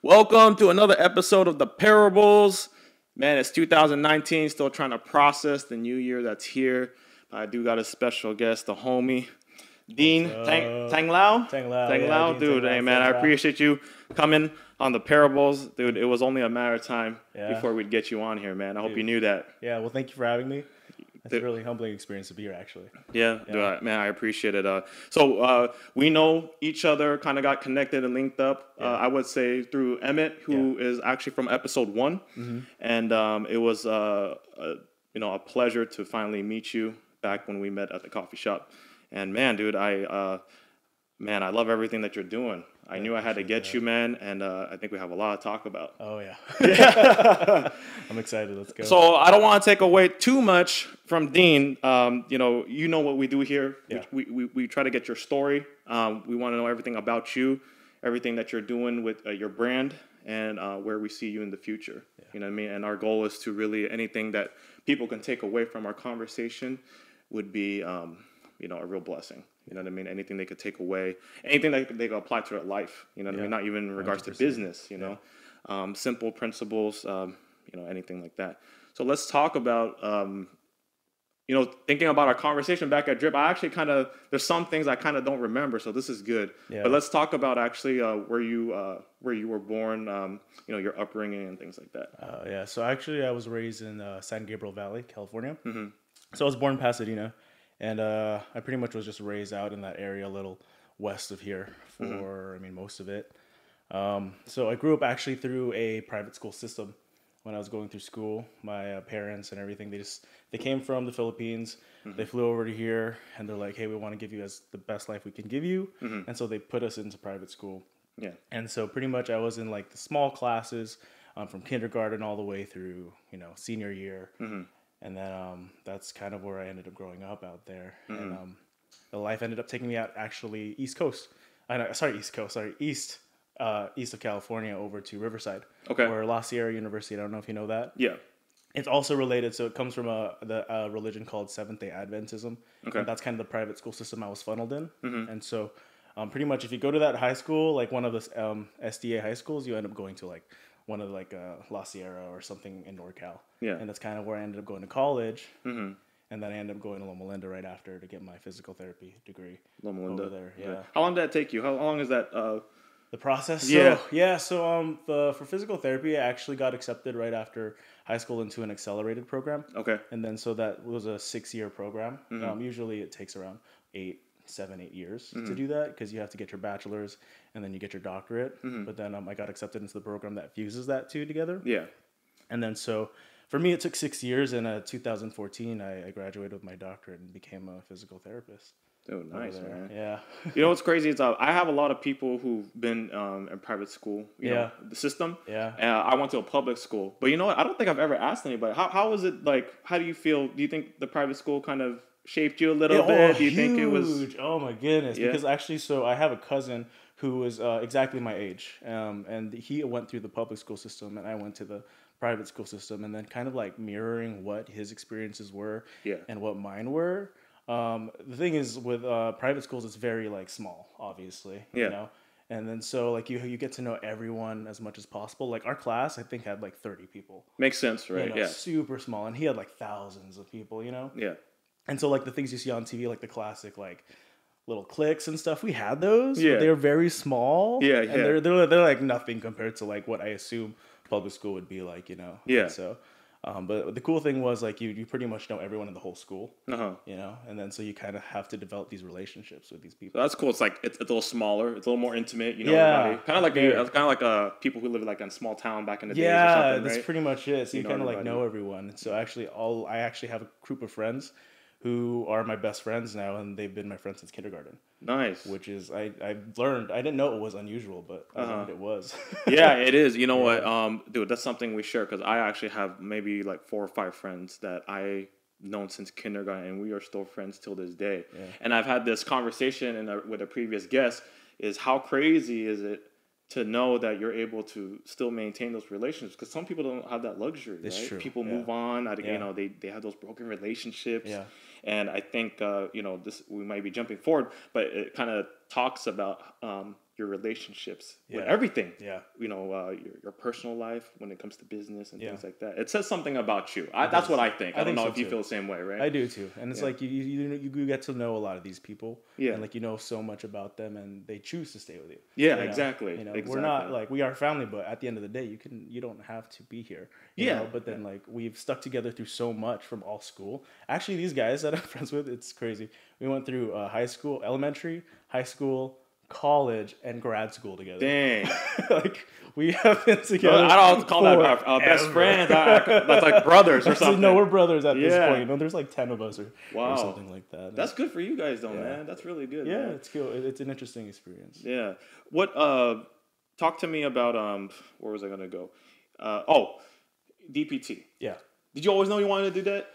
Welcome to another episode of The Parables. Man, it's 2019, still trying to process the new year that's here. I do got a special guest, the homie, Dean Tanglao. Yeah, dude, hey man, I appreciate you coming on The Parables. Dude, it was only a matter of time before we'd get you on here, man. I hope you knew that. Yeah, well, thank you for having me. It's a really humbling experience to be here, actually. Yeah. Dude, man, I appreciate it. So we know each other, kind of got connected and linked up. I would say through Emmett, who is actually from episode 1, and it was a pleasure to finally meet you back when we met at the coffee shop. And man, dude, I love everything that you're doing. I knew I had to get you, man, and I think we have a lot to talk about. Oh, yeah. I'm excited. Let's go. So I don't want to take away too much from Dean. You know what we do here. Yeah. We try to get your story. We want to know everything about you, everything that you're doing with your brand, and where we see you in the future. Yeah. You know what I mean? And our goal is to really, anything that people can take away from our conversation would be, a real blessing. You know what I mean? Anything they could take away, anything that they could apply to their life. You know what I mean? Not even in regards 100%. To business, simple principles, anything like that. So let's talk about, thinking about our conversation back at Drip. I actually there's some things I kind of don't remember, so this is good. Yeah. But let's talk about actually where you were born, your upbringing and things like that. So actually I was raised in San Gabriel Valley, California. Mm-hmm. So I was born in Pasadena. And I pretty much was just raised out in that area, a little west of here for, most of it. So I grew up actually through a private school system when I was going through school. My parents and everything, they came from the Philippines. Mm-hmm. They flew over to here, and they're like, hey, we want to give you the best life we can give you. Mm-hmm. And so they put us into private school. Yeah. And so pretty much I was in like the small classes from kindergarten all the way through, senior year. Mm-hmm. And then that's kind of where I ended up growing up out there. Mm-hmm. And the life ended up taking me out actually east of California over to Riverside. Okay. Or La Sierra University. I don't know if you know that. Yeah. It's also related. So it comes from the religion called Seventh-day Adventism. Okay. And that's kind of the private school system I was funneled in. Mm-hmm. And so pretty much if you go to that high school, like one of the SDA high schools, you end up going to like one of La Sierra or something in NorCal. Yeah. And that's kind of where I ended up going to college. Mm-hmm. And then I ended up going to Loma Linda right after to get my physical therapy degree. Loma Linda. Over there, yeah. Okay. How long did that take you? How long is that? The process? So, for physical therapy, I actually got accepted right after high school into an accelerated program. Okay. And then so that was a 6-year program. Mm-hmm. Usually it takes around 8 years to do that because you have to get your bachelor's and then you get your doctorate. Mm-hmm. But then I got accepted into the program that fuses that two together. Yeah. And then so for me, it took 6 years. And in 2014, I graduated with my doctorate and became a physical therapist. Oh, nice, man. Yeah. You know what's crazy is I have a lot of people who've been in private school, the system. Yeah. I went to a public school. But you know what? I don't think I've ever asked anybody. How was it like? How do you feel? Do you think the private school kind of shaped you a little bit? Do you think it was? Oh my goodness! Yeah. Because actually, so I have a cousin who was exactly my age, and he went through the public school system, and I went to the private school system, and then kind of like mirroring what his experiences were, and what mine were. The thing is with private schools, it's very like small, obviously, you know. And then so like you get to know everyone as much as possible. Like our class, I think had like 30 people. Makes sense, right? Yeah. Super small, and he had like thousands of people, Yeah. And so, like, the things you see on TV, like the classic, like, little cliques and stuff, we had those. Yeah. But they're very small. Yeah, and they're like, nothing compared to, like, what I assume public school would be like, Yeah. And so, but the cool thing was, like, you pretty much know everyone in the whole school. And then so you kind of have to develop these relationships with these people. So that's cool. It's like, it's a little smaller. It's a little more intimate, everybody. Kind of like people who live, like, in a small town back in the days or something, right? That's pretty much it. So you kind of, like, know everyone. And so, actually, I actually have a group of friends who are my best friends now, and they've been my friends since kindergarten. Nice. Which is, I learned, I didn't know it was unusual, but I learned it was. Yeah, it is. You know what, dude, that's something we share, because I actually have maybe like 4 or 5 friends that I known since kindergarten, and we are still friends till this day. Yeah. And I've had this conversation with a previous guest, is how crazy is it to know that you're able to still maintain those relationships, because some people don't have that luxury. It's right? True. People move on. They have those broken relationships. Yeah. And I think this we might be jumping forward, but it kind of talks about your relationships, Yeah. with everything. Yeah. You know, your personal life when it comes to business and Yeah. things like that. It says something about you. That's what I think. I don't know so if you too. feel the same way, right? I do too, and it's Yeah. like you get to know a lot of these people, Yeah. and like you know so much about them, and they choose to stay with you. Yeah, You know? exactly. You know, Exactly. we're not like we are family, but at the end of the day, you don't have to be here. You Yeah. know? But then like we've stuck together through so much from all school. Actually, these guys that I'm friends with, it's crazy. We went through high school, elementary, high school, college, and grad school together. Dang. Like we have been together. I don't call that our best friends. That's like brothers or Actually, something. no, we're brothers at this Yeah. point. You know, there's like 10 of us or Wow. something like that. That's good for you guys, though, Yeah. man. That's really good. Yeah, man. it's cool. It's an interesting experience. Yeah. What? Talk to me about where was I gonna go? DPT. Yeah. Did you always know you wanted to do that?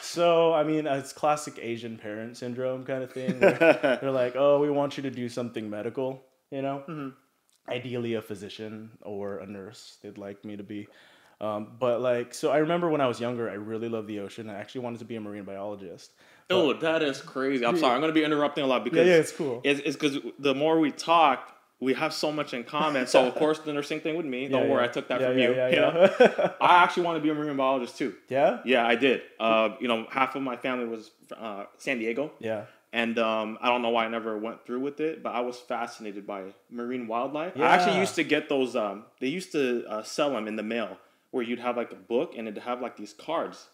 So I mean, it's classic Asian parent syndrome kind of thing. They're like, oh, we want you to do something medical, you know? Mm-hmm. Ideally a physician or a nurse they'd like me to be. But like, so I remember when I was younger, I really loved the ocean. I actually wanted to be a marine biologist. Oh, that is crazy. I'm sorry. I'm going to be interrupting a lot because Yeah, it's cool. It's because the more we talk, we have so much in common. So, of course, the nursing thing with me. Don't worry, I took that from you. You know? I actually want to be a marine biologist too. Yeah? Yeah, I did. You know, half of my family was San Diego. Yeah. And I don't know why I never went through with it, but I was fascinated by marine wildlife. Yeah. I actually used to get those. They used to sell them in the mail, where you'd have like a book and it'd have like these cards,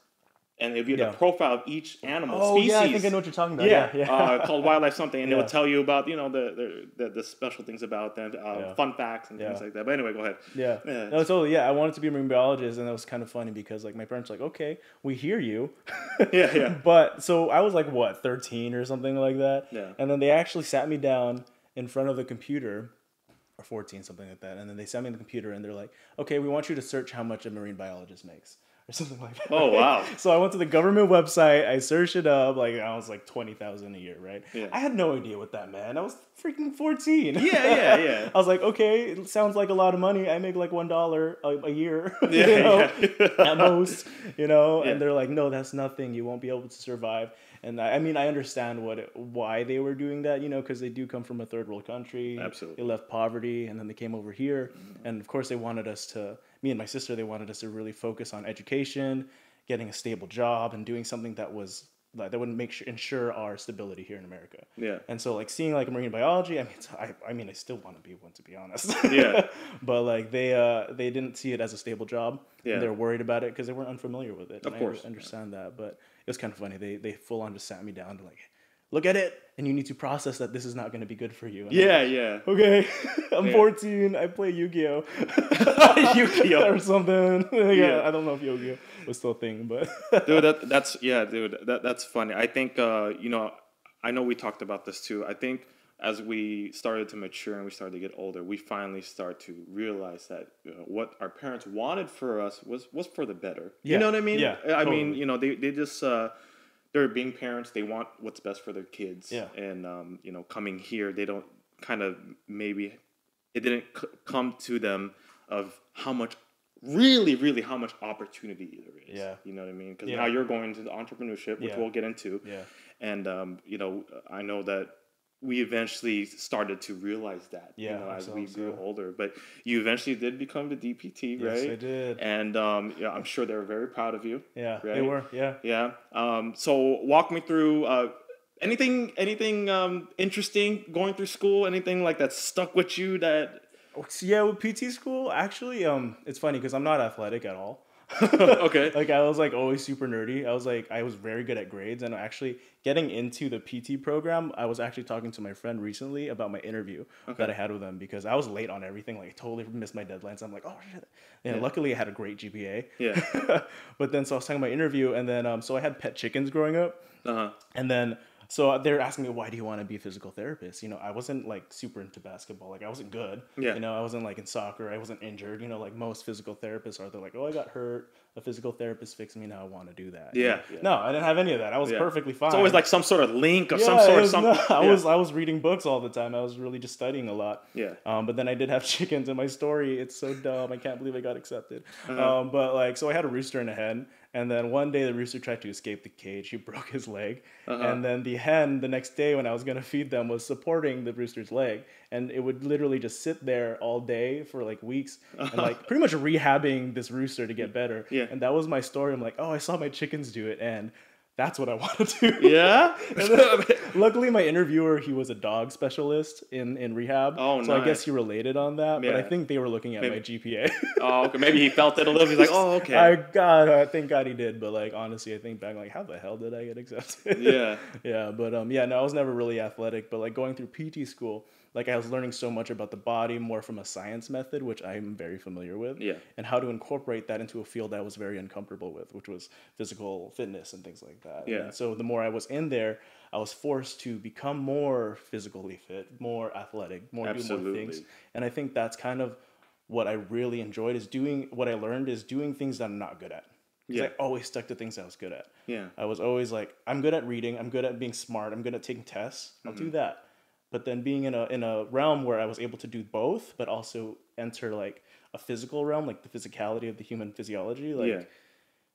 and it'd be the profile of each animal species. Yeah, I think I know what you're talking about. Yeah. Called wildlife something, and it would tell you about the special things about them, fun facts and things like that. But anyway, go ahead. Yeah. No, totally. Yeah, I wanted to be a marine biologist, and it was kind of funny because like my parents were like, okay, we hear you. Yeah. But so I was like, what, 13 or something like that. Yeah. And then they actually sat me down in front of the computer, or 14, something like that. And then they sat me in the computer, and they're like, okay, we want you to search how much a marine biologist makes. Or something like that. Oh, wow. So I went to the government website. I searched it up. Like I was like $20,000 a year, right? Yeah. I had no idea what that meant. I was freaking 14. Yeah. I was like, okay, it sounds like a lot of money. I make like $1 a year, Yeah. at most, you know. Yeah. And they're like, no, that's nothing. You won't be able to survive. And I mean, I understand why they were doing that, you know, because they do come from a third world country. Absolutely. They left poverty, and then they came over here, and of course they wanted us to. Me and my sister, they wanted us to really focus on education, getting a stable job, and doing something that would ensure our stability here in America. Yeah. And so, like seeing like marine biology, I mean, I still want to be one, to be honest. Yeah. But like they didn't see it as a stable job. Yeah. And they were worried about it because they weren't unfamiliar with it. Of course. I understand that, but it was kind of funny. They full on just sat me down to like, look at it, and you need to process that this is not going to be good for you. And Yeah. okay, I'm 14. I play Yu-Gi-Oh. Yu-Gi-Oh. or something. Yeah. I don't know if Yu-Gi-Oh was still a thing, but Dude, that's funny. I think you know, I know we talked about this too. I think as we started to mature and we started to get older, we finally start to realize that what our parents wanted for us was for the better. Yeah. You know what I mean? Yeah. I Totally. mean, you know, they just they're being parents. They want what's best for their kids. Yeah. And you know, coming here, they don't maybe it didn't come to them of how much how much opportunity there is. Yeah. You know what I mean? Because now you're going into the entrepreneurship, which we'll get into. Yeah. And you know, I know that we eventually started to realize that, you know, as we grew older. But you eventually did become the DPT, right? Yes, I did. And I'm sure they were very proud of you. Yeah, right? they were. Yeah. Yeah. So walk me through anything interesting going through school. Anything like that stuck with you that. Yeah, with PT school, actually, it's funny because I'm not athletic at all. Okay. Like I was like always super nerdy. I was very good at grades, and actually getting into the PT program, I was actually talking to my friend recently about my interview that I had with them because I was late on everything. Like totally missed my deadlines. I'm like, oh shit. And luckily I had a great GPA. Yeah. But then so I was talking about my interview, and then so I had pet chickens growing up. And then so they're asking me, why do you want to be a physical therapist? You know, I wasn't like super into basketball. Like I wasn't good. Yeah. You know, I wasn't like in soccer. I wasn't injured. You know, like most physical therapists are. They're like, oh, I got hurt. A physical therapist fixed me. Now I want to do that. Yeah. No, I didn't have any of that. I was perfectly fine. It's always like some sort of link or some sort of something. I was reading books all the time. I was really just studying a lot. Yeah. But then I did have chickens in my story. It's so dumb. I can't believe I got accepted. But like, so I had a rooster and a hen. And then one day the rooster tried to escape the cage. He broke his leg. And then the hen, the next day when I was going to feed them, was supporting the rooster's leg. And it would literally just sit there all day for like weeks and like pretty much rehabbing this rooster to get better. Yeah. And that was my story. I'm like, oh, I saw my chickens do it. And that's what I want to do. Yeah. Luckily, my interviewer, he was a dog specialist in rehab. Oh, so nice. I guess he related on that. But Yeah. I think they were looking at my GPA. Oh, okay. Maybe he felt it a little. He's like, oh, okay. Thank God he did. But like honestly, I think back like, how the hell did I get accepted? Yeah. Yeah. But no, I was never really athletic. But like going through PT school, like I was learning so much about the body more from a science method, which I'm very familiar with. Yeah. And how to incorporate that into a field that I was very uncomfortable with, which was physical fitness and things like that. Yeah. And so the more I was in there, I was forced to become more physically fit, more athletic, do more things. And I think that's kind of what I really enjoyed is doing, what I learned is doing things that I'm not good at. Because I always stuck to things I was good at. Yeah. I was always like, I'm good at reading, I'm good at being smart, I'm good at taking tests, I'll do that. But then being in a realm where I was able to do both, but also enter like a physical realm, like the physicality of the human physiology, like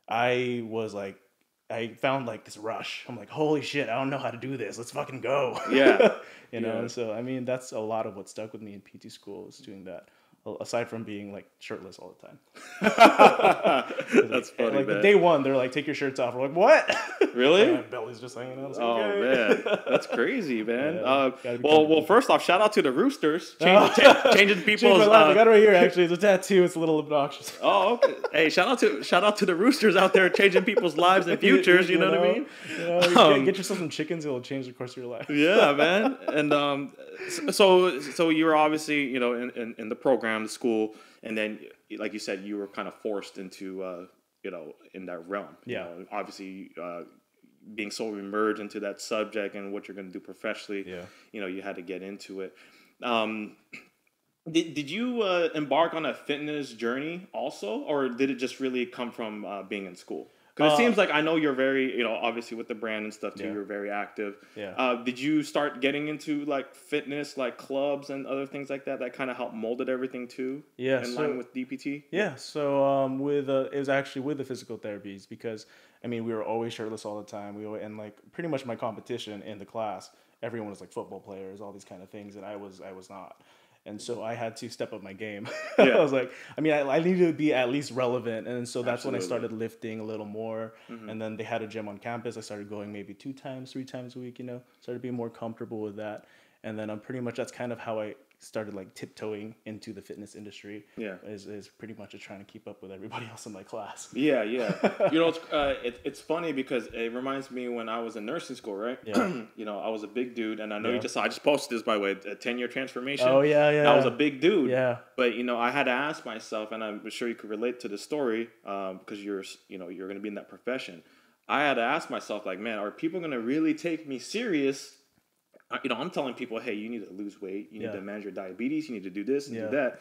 I was like, I found like this rush. I'm like, holy shit, I don't know how to do this. Let's fucking go. Yeah. you know, and so I mean that's a lot of what stuck with me in PT school is doing that. Aside from being like shirtless all the time. That's funny. Like man. Day one, they're like, take your shirts off. We're like, what? Really? My belly's just hanging out. Like, Oh okay. man, that's crazy, man. Yeah, Well, first off, shout out to the roosters, changing people's. Changed my life. I got it right here. Actually, it's a tattoo. It's a little obnoxious. Oh, okay. Hey, shout out to the roosters out there changing people's lives and futures. You know what I mean? You know, get yourself some chickens. It'll change the course of your life. Yeah, man. And so you were obviously in the program, the school, and then like you said, you were kind of forced into in that realm. Yeah. Obviously. Being so immersed into that subject and what you're going to do professionally, you had to get into it. Did you embark on a fitness journey also, or did it just really come from being in school? Because it seems like I know you're very, obviously with the brand and stuff too, you're very active. Yeah. Did you start getting into like fitness, like clubs and other things like that kind of helped molded everything too? Yeah. In line with DPT? Yeah. So it was actually with the physical therapies because we were always shirtless all the time. And like pretty much my competition in the class, everyone was like football players, all these kind of things, and I was not. And so I had to step up my game. Yeah. I was like, I needed to be at least relevant. And so that's when I started lifting a little more. Mm-hmm. And then they had a gym on campus. I started going maybe 2 times, 3 times a week, started being more comfortable with that. And then pretty much that's kind of how I started like tiptoeing into the fitness industry. Yeah. Is pretty much just trying to keep up with everybody else in my class. Yeah, yeah. It's funny because it reminds me when I was in nursing school, right? Yeah. I was a big dude, and I know I just posted this by the way, a 10-year transformation. Oh yeah, yeah. I was a big dude. Yeah. But I had to ask myself, and I'm sure you could relate to the story, because you're going to be in that profession. I had to ask myself, like, man, are people going to really take me serious? I'm telling people, hey, you need to lose weight. You need to manage your diabetes. You need to do this and do that.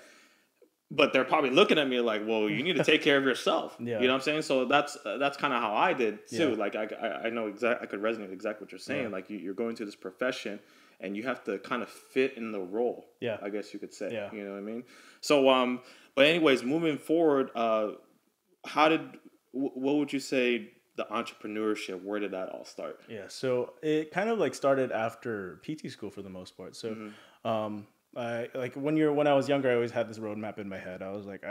But they're probably looking at me like, well, you need to take care of yourself. Yeah. You know what I'm saying? So that's kind of how I did too. Yeah. Like I know I could resonate with exactly what you're saying. Yeah. Like you're going to this profession and you have to kind of fit in the role. Yeah. I guess you could say. Yeah. You know what I mean? So but anyways, moving forward, what would you say the entrepreneurship, where did that all start? Yeah, so it kind of like started after PT school for the most part. So I like when I was younger, I always had this roadmap in my head. I was like,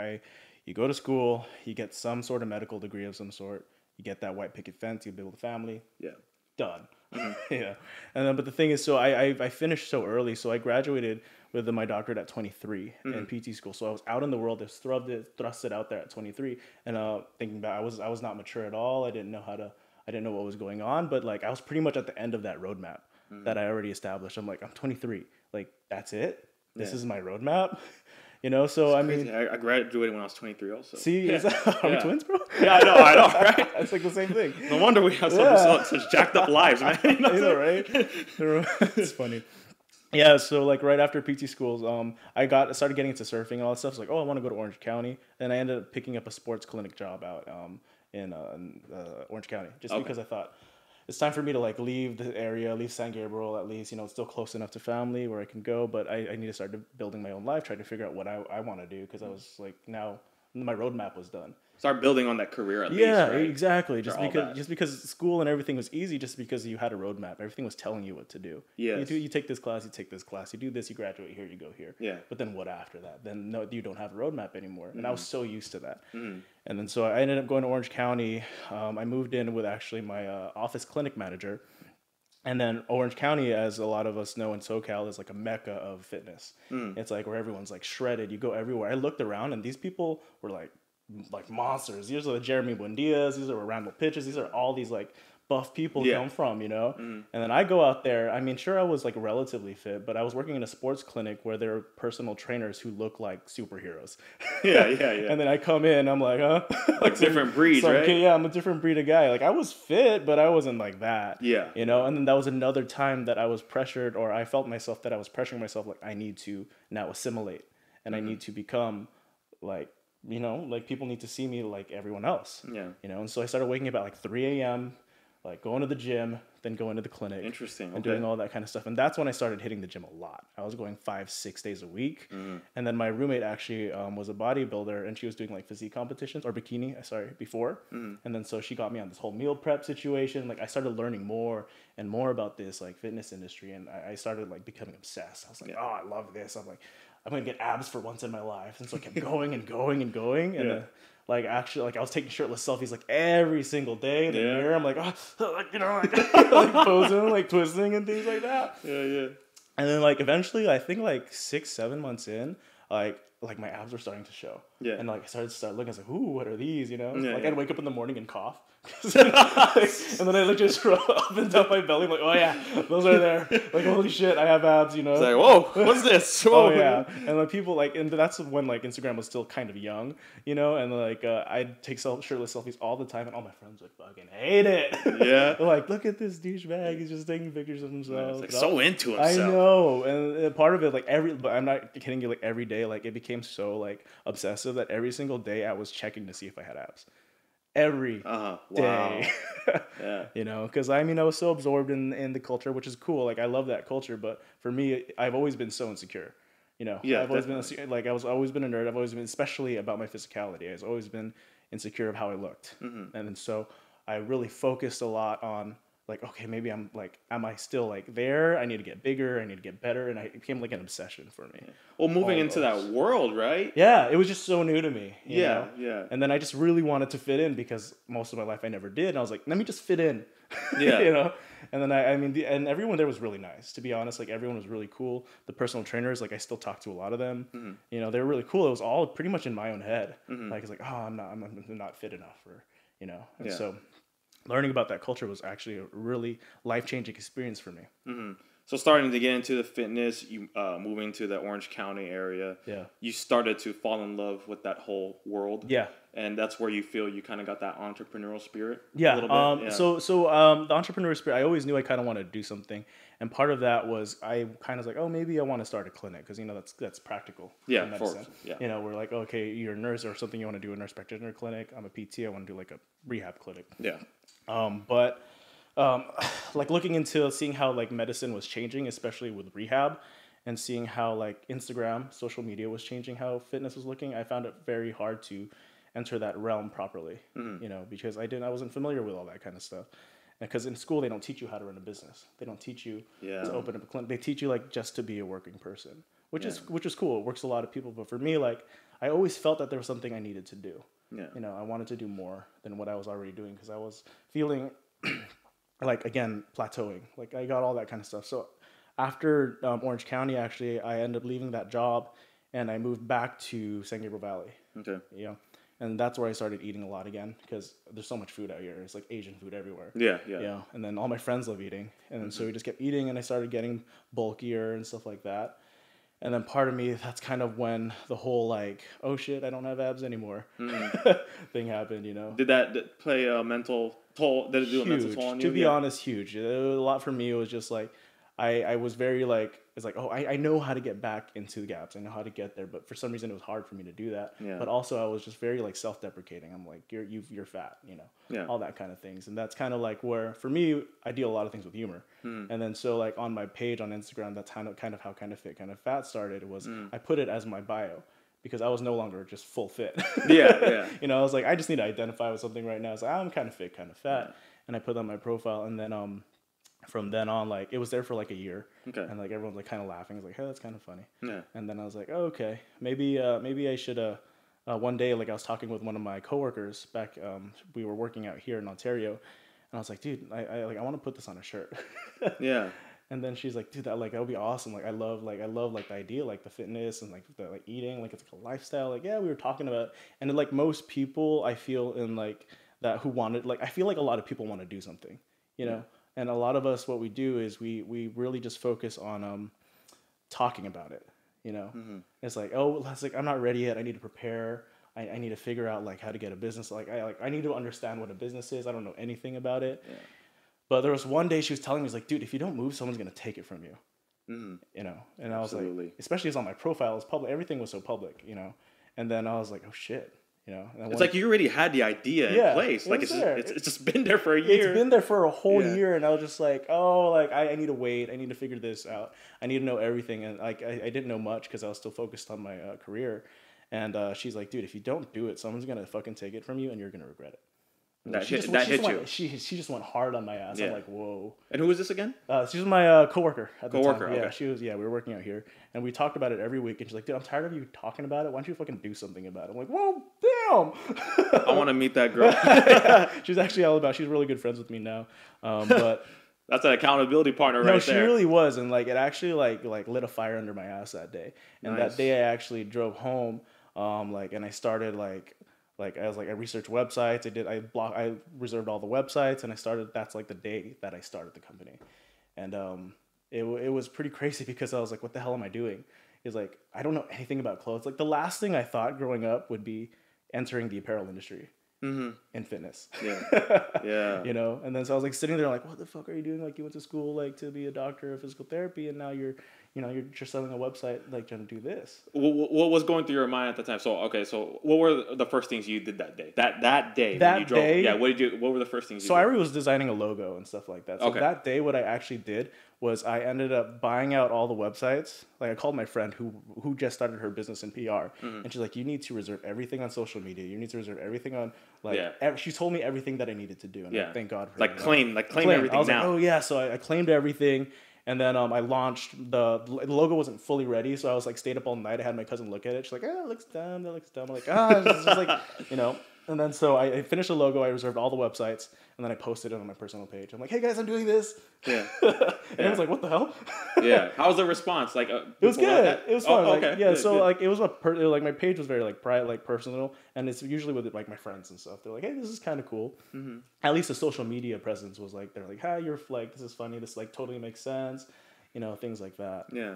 you go to school, you get some sort of medical degree of some sort, you get that white picket fence, you build a family. Yeah. Done. Mm-hmm. Yeah. And then, but the thing is, so I finished so early, so I graduated with my doctorate at 23 in PT school. So I was out in the world, just thrusted out there at 23, and thinking back, I was not mature at all. I didn't know what was going on, but like I was pretty much at the end of that roadmap that I already established. I'm like, I'm 23, like that's it. This is my roadmap. So I mean, I graduated when I was 23 also. See, are we twins, bro? Yeah, I know, right? It's like the same thing. No wonder we have such jacked up lives, man. I know, right? It's funny. Yeah, so like right after PT schools, I started getting into surfing and all that stuff. I was like, I want to go to Orange County, and I ended up picking up a sports clinic job out in Orange County, just because I thought it's time for me to like leave the area, leave San Gabriel at least. It's still close enough to family where I can go, but I need to start building my own life, try to figure out what I want to do, because I was like now my roadmap was done. Start building on that career at least, Yeah, right? exactly. Just because school and everything was easy, just because you had a roadmap, everything was telling you what to do. Yes. You take this class, you take this class, you do this, you graduate here, you go here. Yeah. But then what after that? Then no, you don't have a roadmap anymore. And I was so used to that. Mm-hmm. And then so I ended up going to Orange County. I moved in with actually my office clinic manager. And then Orange County, as a lot of us know in SoCal, is like a mecca of fitness. It's like where everyone's like shredded. You go everywhere. I looked around and these people were like monsters. These are the Jeremy Buendias. These are Randall Pitches. These are all these like buff people come from, you know? And then I go out there. I mean, sure, I was like relatively fit, but I was working in a sports clinic where there are personal trainers who look like superheroes. Yeah. And then I come in, I'm like, huh? Like different breeds, right? Okay, yeah, I'm a different breed of guy. Like I was fit, but I wasn't like that. Yeah. You know, and then that was another time that I was pressured, or I felt myself that I was pressuring myself, like I need to now assimilate and I need to become like, you know, like people need to see me like everyone else. Yeah. You know, and so I started waking up at like 3 a.m., like going to the gym, then going to the clinic. Interesting. And doing all that kind of stuff. And that's when I started hitting the gym a lot. I was going 5-6 days a week. And then my roommate actually was a bodybuilder, and she was doing like physique competitions or bikini, before. And then so she got me on this whole meal prep situation. Like I started learning more and more about this like fitness industry, and I started like becoming obsessed. I was like, oh, I love this. I'm like, I'm going to get abs for once in my life. And so I kept going and going and going. And then, like, actually, like, I was taking shirtless selfies, like, every single day in the mirror. I'm like, oh, like, you know, like posing, like, twisting and things like that. Yeah. And then, like, eventually, I think, like, 6-7 months in, like my abs were starting to show. Yeah. And, like, I started looking, I was like, ooh, what are these, you know? Like, I'd wake up in the morning and cough. And then I like just scroll up and down my belly. I'm like, oh yeah, those are there. Like, holy shit, I have abs, you know. It's like, whoa, what's this? Whoa. Oh yeah. And like people like, and that's when like Instagram was still kind of young, you know. And like I'd take shirtless selfies all the time, and all my friends would fucking hate it. Yeah. They're like, look at this douchebag. He's just taking pictures of himself. It's like so into himself. I know. And part of it, like but I'm not kidding you. Like every day, like it became so like obsessive that every single day I was checking to see if I had abs. Every day. Yeah. You know, because I mean, I was so absorbed in the culture, which is cool. Like, I love that culture. But for me, I've always been so insecure. You know, I've always been like, I've always been a nerd. I've always been, especially about my physicality. I've always been insecure of how I looked. And then so I really focused a lot on like, okay, maybe I'm like, am I still like there? I need to get bigger. I need to get better. And it became like an obsession for me. Well, moving into that world, right? Yeah, it was just so new to me. You know? Yeah. And then I just really wanted to fit in because most of my life I never did. And I was like, let me just fit in. Yeah. You know? And then and everyone there was really nice, to be honest. Like everyone was really cool. The personal trainers, like I still talk to a lot of them. You know, they were really cool. It was all pretty much in my own head. Like it's like, oh, I'm not fit enough, or you know. And so learning about that culture was actually a really life-changing experience for me. So starting to get into the fitness, you moving to the Orange County area, you started to fall in love with that whole world. Yeah. And that's where you feel you kind of got that entrepreneurial spirit. Yeah. A little bit. So the entrepreneurial spirit, I always knew I kind of wanted to do something. And part of that was I kind of was like, oh, maybe I want to start a clinic because, you know, that's practical. Yeah, of course. Yeah. You know, we're like, okay, you're a nurse or something, you want to do a nurse practitioner clinic. I'm a PT, I want to do like a rehab clinic. Yeah. Like looking into seeing how like medicine was changing, especially with rehab, and seeing how like Instagram, social media was changing how fitness was looking, I found it very hard to enter that realm properly, you know, because I wasn't familiar with all that kind of stuff. Because in school, they don't teach you how to run a business. They don't teach you to open up a clinic. They teach you like just to be a working person, which is cool. It works a lot of people. But for me, like I always felt that there was something I needed to do. Yeah. You know, I wanted to do more than what I was already doing because I was feeling like, again, plateauing. Like I got all that kind of stuff. So after Orange County, actually, I ended up leaving that job and I moved back to San Gabriel Valley. Okay. You know, and that's where I started eating a lot again because there's so much food out here. It's like Asian food everywhere. Yeah. You know, and then all my friends love eating. And then so we just kept eating and I started getting bulkier and stuff like that. And then part of me, that's kind of when the whole like, oh shit, I don't have abs anymore thing happened, you know. Did that play a mental toll? Did it do a mental toll on you? To be honest, huge. A lot for me, it was just like, I was very like, it's like, oh, I know how to get back into the gaps. I know how to get there. But for some reason, it was hard for me to do that. Yeah. But also, I was just very like self-deprecating. I'm like, you're fat, you know, all that kind of things. And that's kind of like where, for me, I deal a lot of things with humor. And then so like on my page on Instagram, that's kind of how Kind of Fit, Kind of Fat started. It was, I put it as my bio. because I was no longer just full fit. Yeah. You know, I was like, I just need to identify with something right now. It's like, I'm kind of fit, kind of fat. And I put that on my profile. And then from then on, like, it was there for like a year. Okay. And like everyone's like kind of laughing. I was like, hey, that's kind of funny. Yeah. And then I was like, oh, okay, maybe I should, one day, like I was talking with one of my coworkers back, we were working out here in Ontario. And I was like, dude, I want to put this on a shirt. Yeah. And then she's like, dude, that would be awesome. Like, I love the idea, like the fitness and like the like eating, like it's like a lifestyle. Like, yeah, we were talking about, and like most people I feel in like that who wanted, like, I feel like a lot of people want to do something, you know? And a lot of us, what we do is we really just focus on, talking about it, you know? Mm-hmm. It's like, oh, it's like, I'm not ready yet. I need to prepare. I need to figure out like how to get a business. I need to understand what a business is. I don't know anything about it. Yeah. But there was one day she was telling me, like, dude, if you don't move, someone's going to take it from you. Mm-hmm. You know? And I was like, especially as on my profile, it's public. Everything was so public, you know? And then I was like, oh, shit. You know? And it's like you already had the idea in place. Like, it's just been there for a year. It's been there for a whole year. And I was just like, oh, like, I need to wait. I need to figure this out. I need to know everything. And like, I didn't know much because I was still focused on my career. And she's like, dude, if you don't do it, someone's going to fucking take it from you and you're going to regret it. She just went hard on my ass. Yeah. I'm like, whoa. And who was this again? She was my coworker at the time. Okay. Yeah, she was. Yeah, we were working out here, and we talked about it every week. And she's like, dude, I'm tired of you talking about it. Why don't you fucking do something about it? I'm like, whoa, damn. I want to meet that girl. She's actually all about. She's really good friends with me now. But that's an accountability partner right there. No, she really was, and like it actually like lit a fire under my ass that day. And that day, I actually drove home, and I started I researched websites. I reserved all the websites, and that's like the day that I started the company. And it was pretty crazy because I was like, what the hell am I doing? It's like, I don't know anything about clothes. Like the last thing I thought growing up would be entering the apparel industry. Mm-hmm. In fitness. Yeah. You know, and then so I was like sitting there like, what the fuck are you doing? Like you went to school like to be a doctor of physical therapy, and now you're selling a website like trying to do this. What was going through your mind at the time? So what were the first things you did that day? That day when you drove? Yeah, what were the first things you did? So I was designing a logo and stuff like that. So that day what I actually did was I ended up buying out all the websites. Like I called my friend who just started her business in PR, mm-hmm. and she's like, you need to reserve everything on social media. You need to reserve everything on she told me everything that I needed to do, and I thank God for that. Claim everything. I was now. Like, oh yeah, so I claimed everything. And then I launched, the logo wasn't fully ready, so I was like stayed up all night. I had my cousin look at it. She's like, it looks dumb, that looks dumb. I'm like, it's just like, you know. And then so I finished the logo, I reserved all the websites, and then I posted it on my personal page. I'm like, hey guys, I'm doing this. Yeah. And I was like, what the hell? Yeah. How was the response? Like, it was good. It was fun. Oh, okay. Yeah. Good, so good. Like it was my page was very like private, like personal, and it's usually with like my friends and stuff. They're like, hey, this is kind of cool. Mm-hmm. At least the social media presence was like, they're like, hi, you're like, this is funny. This like totally makes sense. You know, things like that. Yeah.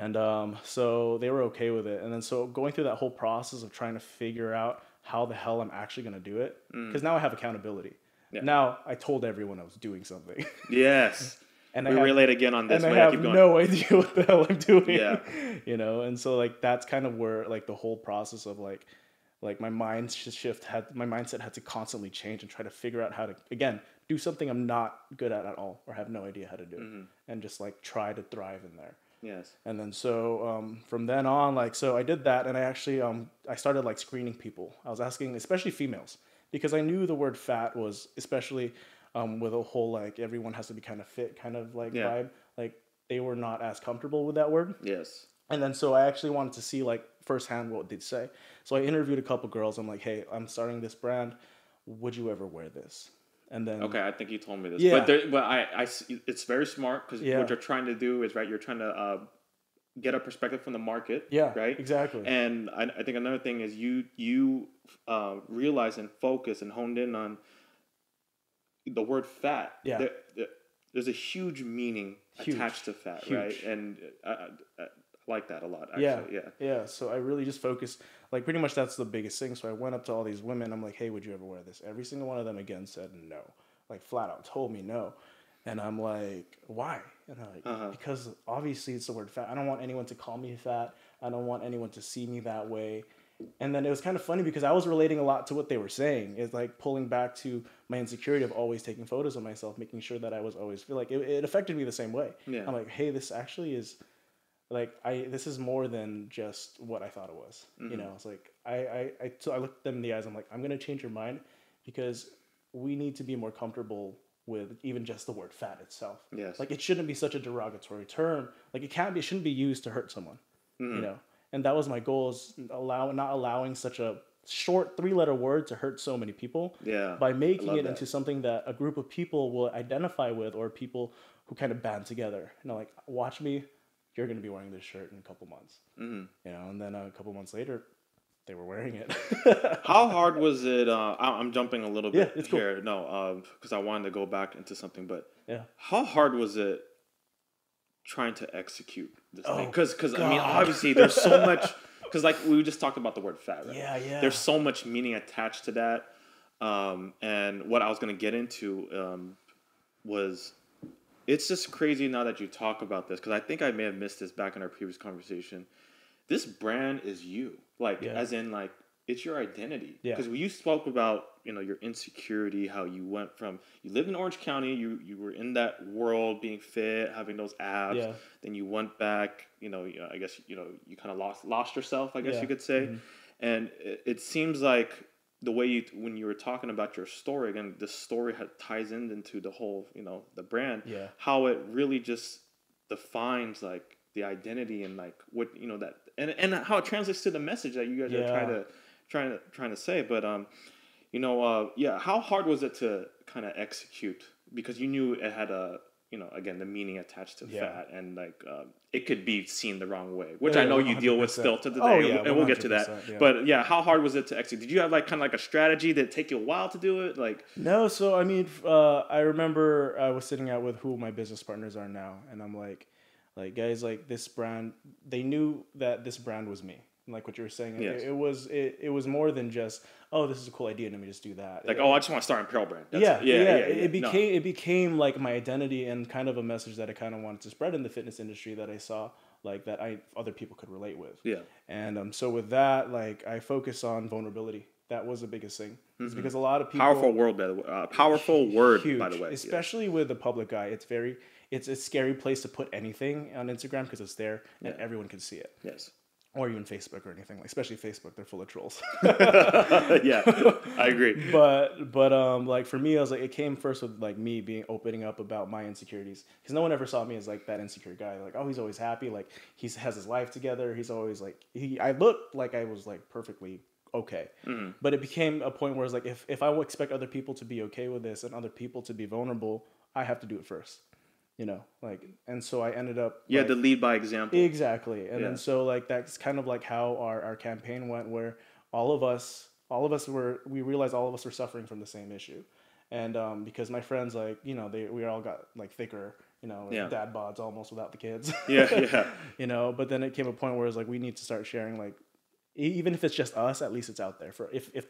And so they were okay with it. And then so going through that whole process of trying to figure out how the hell I'm actually going to do it, because now I have accountability. Yeah. Now I told everyone I was doing something. Yes. And we relate again on this. And I have no idea what the hell I'm doing. Yeah. You know, and so like that's kind of where like the whole process of like my mindset had to constantly change and try to figure out how to, again, do something I'm not good at all or have no idea how to do, mm-hmm. and just like try to thrive in there. Yes. And then so from then on, like, so I did that, and I actually I started like screening people. I was asking, especially females, because I knew the word fat was, especially with a whole like everyone has to be kind of fit kind of like vibe. Like they were not as comfortable with that word. Yes. And then so I actually wanted to see like firsthand what they'd say. So I interviewed a couple girls. I'm like, hey, I'm starting this brand. Would you ever wear this? And then I think you told me this. Yeah. But I it's very smart because what you're trying to do is you're trying to get a perspective from the market. Yeah. Right. Exactly. And I think another thing is you realize and focus and honed in on the word fat. Yeah. There's a huge meaning attached to fat, right? And I like that a lot, actually. Yeah. So I really just focused, like pretty much that's the biggest thing. So I went up to all these women. I'm like, hey, would you ever wear this? Every single one of them again said no, like flat out told me no. And I'm like, why? And I'm like, because obviously it's the word fat. I don't want anyone to call me fat. I don't want anyone to see me that way. And then it was kind of funny because I was relating a lot to what they were saying. It's like pulling back to my insecurity of always taking photos of myself, making sure that I was always feel like it affected me the same way. Yeah. I'm like, hey, this actually is this is more than just what I thought it was. You know, it's like, so I looked them in the eyes. I'm like, I'm going to change your mind because we need to be more comfortable with even just the word fat itself. Yes. Like, it shouldn't be such a derogatory term. Like, it shouldn't be used to hurt someone, you know? And that was my goal, is not allowing such a short 3-letter word to hurt so many people. Yeah. By making it into something that a group of people will identify with, or people who kind of band together. You know, like, watch me, you're going to be wearing this shirt in a couple months. You know, and then a couple months later, they were wearing it. How hard was it? I'm jumping a little bit it's here. cool. No, because I wanted to go back into something, but Yeah. how hard was it trying to execute this thing? Because God. I mean, obviously, there's so much. Because like we just talked about the word fat, right? Yeah. There's so much meaning attached to that. And what I was going to get into was, it's just crazy now that you talk about this, because I think I may have missed this back in our previous conversation. This brand is you, like, as in, like, it's your identity. Because you spoke about, you know, your insecurity, how you went from, you lived in Orange County, you were in that world, being fit, having those abs. Yeah. Then you went back, you know, I guess, you know, you kind of lost yourself, I guess you could say. And it seems like the way when you were talking about your story, again, the story ties into the whole, you know, the brand, how it really just defines, like, the identity and, like, what, you know, that, and how it translates to the message that you guys are trying to say. But you know, how hard was it to kind of execute, because you knew it had a, you know, again, the meaning attached to fat, and like it could be seen the wrong way, which I know you 100%. Deal with still to today, and we'll get to that. Yeah. But how hard was it to execute? Did you have like kind of like a strategy that take you a while to do it? Like, no, so I mean, I remember I was sitting out with who my business partners are now, and I'm like guys, like, this brand, they knew that this brand was me. Like what you were saying, it was more than just, oh, this is a cool idea, let me just do that. Like, I just want to start an apparel brand. It became like my identity, and kind of a message that I kind of wanted to spread in the fitness industry, that I saw, like, that other people could relate with. Yeah. And so with that, like, I focus on vulnerability. That was the biggest thing. It's because a lot of people, powerful word, by the way, especially with the public eye. It's a scary place to put anything on Instagram, because it's there and everyone can see it. Yes. Or even Facebook or anything, like, especially Facebook, they're full of trolls. Yeah, I agree. But like, for me, I was like, it came first with, like, me opening up about my insecurities, because no one ever saw me as, like, that insecure guy. Like, oh, he's always happy, like, he has his life together, he's always like, I looked like I was, like, perfectly okay. But it became a point where it's like, if I would expect other people to be okay with this and other people to be vulnerable, I have to do it first. You know, like, and so I ended up... You had to lead by example. Exactly. And then so, like, that's kind of like how our campaign went, where we realized all of us were suffering from the same issue. And because my friends, like, you know, we all got, like, thicker, you know, dad bods almost without the kids. You know, but then it came a point where it's like, we need to start sharing, like, even if it's just us, at least it's out there. For if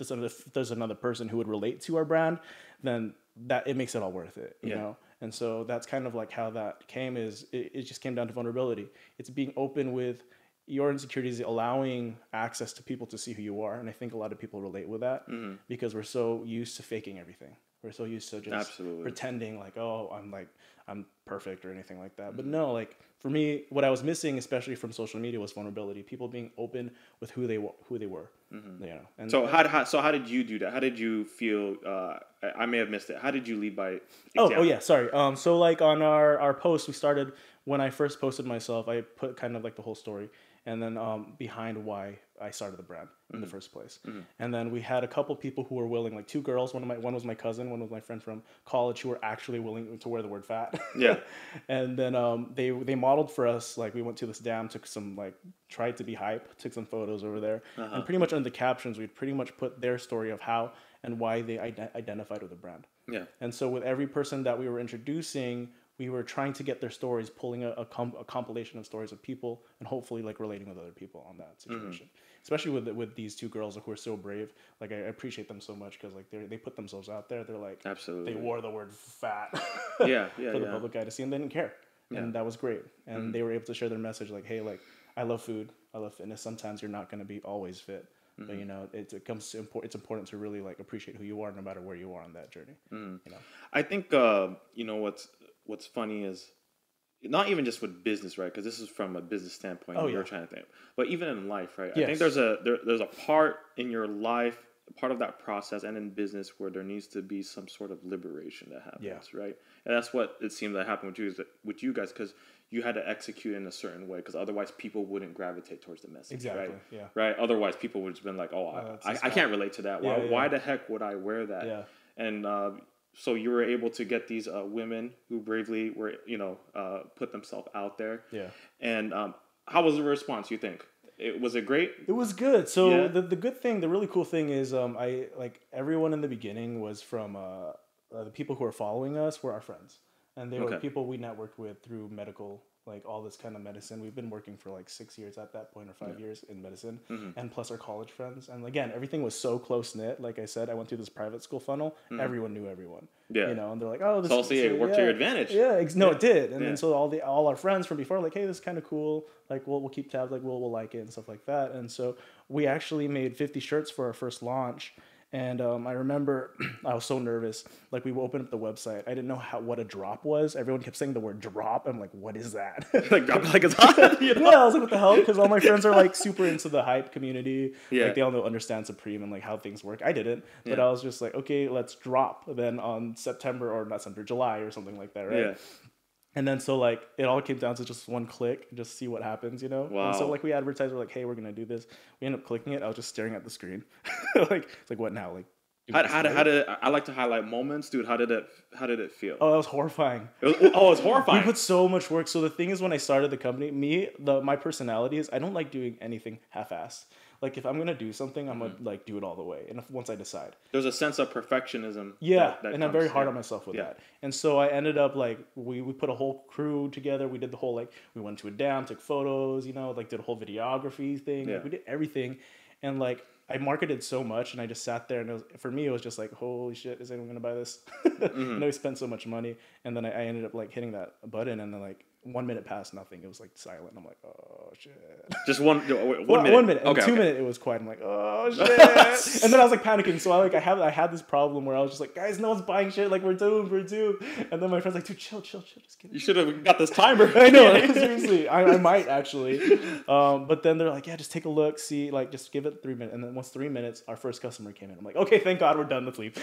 there's another person who would relate to our brand, then that it makes it all worth it, you know? And so that's kind of like how that came, is it just came down to vulnerability. It's being open with your insecurities, allowing access to people to see who you are. And I think a lot of people relate with that, because we're so used to faking everything. We're so used to just pretending like, oh, I'm perfect or anything like that. But no, like, for me, what I was missing, especially from social media, was vulnerability. People being open with who they were. You know. And so how did you do that? How did you feel? I may have missed it. How did you lead by example? Oh yeah, sorry. So like on our post, we started, when I first posted myself, I put kind of like the whole story, and then behind why I started the brand in the first place. And then we had a couple people who were willing, like 2 girls. One was my cousin, one was my friend from college, who were actually willing to wear the word fat. Yeah. And then they modeled for us. Like, we went to this dam, took some, like, tried to be hype, took some photos over there, and pretty much under the captions, we'd pretty much put their story of how and why they identified with the brand. Yeah. And so with every person that we were introducing, we were trying to get their stories, pulling a compilation of stories of people, and hopefully, like, relating with other people on that situation. Especially with these 2 girls who are so brave. Like, I appreciate them so much, because, like, they put themselves out there. They're like, they wore the word fat for the public eye to see, and they didn't care. And that was great. And they were able to share their message, like, hey, like, I love food, I love fitness. Sometimes you're not going to be always fit. But, you know, it's important to really, like, appreciate who you are, no matter where you are on that journey. You know, I think you know what's funny is not even just with business, right? Because this is from a business standpoint. Oh, you're yeah. trying to think, but even in life, right? Yes. I think there's a part in your life, part of that process, and in business where there needs to be some sort of liberation that happens, right? And that's what it seemed that happened with you guys, because you had to execute in a certain way, because otherwise people wouldn't gravitate towards the message, Exactly. right? Yeah. Right. Otherwise, people would have been like, "Oh, I can't relate to that. Why the heck would I wear that?" Yeah. And so you were able to get these women who bravely were, put themselves out there. Yeah. And how was the response, you think? Was it great? It was good. So the good thing, the really cool thing is, I like everyone in the beginning was from the people who are following us were our friends, and they were people we networked with through medical, like all this kind of medicine. We've been working for like 6 years at that point, or 5 years in medicine, and plus our college friends. And again, everything was so close knit. Like I said, I went through this private school funnel. Everyone knew everyone. Yeah, and they're like, "Oh, this." So it worked to your advantage. Yeah, no, it did. And then so all our friends from before, like, "Hey, this is kind of cool. Like, we'll keep tabs. Like, we'll like it and stuff like that." And so we actually made 50 shirts for our first launch. And I remember I was so nervous. Like, we opened up the website. I didn't know what a drop was. Everyone kept saying the word drop. I'm like, what is that? Like it's hot. Yeah, I was like, what the hell? Because all my friends are like super into the hype community. Yeah. Like, they all understand Supreme and like how things work. I didn't. But I was just like, okay, let's drop. Then on July or something like that, right? Yeah. And then so like it all came down to just one click, just see what happens, Wow. And so like we advertised, we're like, hey, we're gonna do this. We ended up clicking it. I was just staring at the screen, like it's like what now? Like how did I like to highlight moments, dude? How did it feel? Oh, that was horrifying. It was horrifying. We put so much work. So the thing is, when I started the company, my personality is I don't like doing anything half-assed. Like if I'm gonna do something, I'm gonna like do it all the way. And once I decide, there's a sense of perfectionism. Yeah, and I'm very hard on myself with that. And so I ended up like we put a whole crew together. We did the whole we went to a dam, took photos, like did a whole videography thing. Yeah. Like, we did everything, and like I marketed so much, and I just sat there, and for me it was just like, holy shit, is anyone gonna buy this? And I spent so much money, and then I ended up like hitting that button, and then like 1 minute passed, nothing. It was like silent. I'm like, oh shit. Just one minute. 1 minute. And 2 minutes, it was quiet. I'm like, oh shit. And then I was like panicking. So I had this problem where I was just like, guys, no one's buying shit. Like we're doomed. And then my friend's like, dude, chill. Just kidding. You should have got this timer. I know. Seriously, I might actually. But then they're like, yeah, just take a look, see, like just give it 3 minutes. And then once 3 minutes, our first customer came in. I'm like, okay, thank God we're done. Let's leave.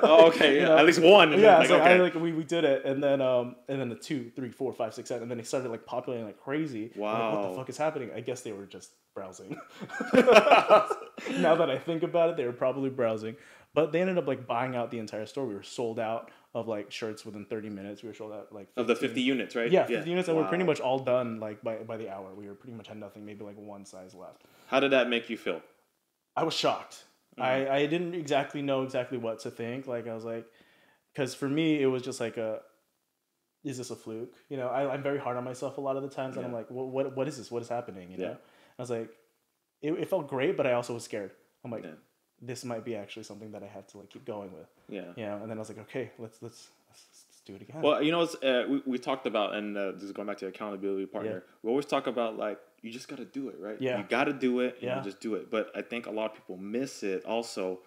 Oh, okay. Yeah, at least one. Yeah. So we did it, and then the 2, 3, 4, 5, 6, 7, and then they started like populating like crazy. Wow. Like, what the fuck is happening? I guess they were just browsing. Now that I think about it, they were probably browsing. But they ended up like buying out the entire store. We were sold out of like shirts within 30 minutes. We were sold out like 15. Of the 50 units, right? Yeah, 50 units, and we're pretty much all done like by the hour. We were pretty much had nothing, maybe like one size left. How did that make you feel? I was shocked. Mm-hmm. I didn't exactly know what to think. Like I was like, because for me it was just like is this a fluke? I'm very hard on myself a lot of the times, and I'm like, what is this? What is happening? I was like, it felt great, but I also was scared. I'm like, this might be actually something that I have to like keep going with. Yeah. And then I was like, okay, let's do it again. Well, we talked about, and this is going back to accountability partner. We always talk about like you just got to do it, right? Yeah. You got to do it. And you just do it. But I think a lot of people miss it. Also,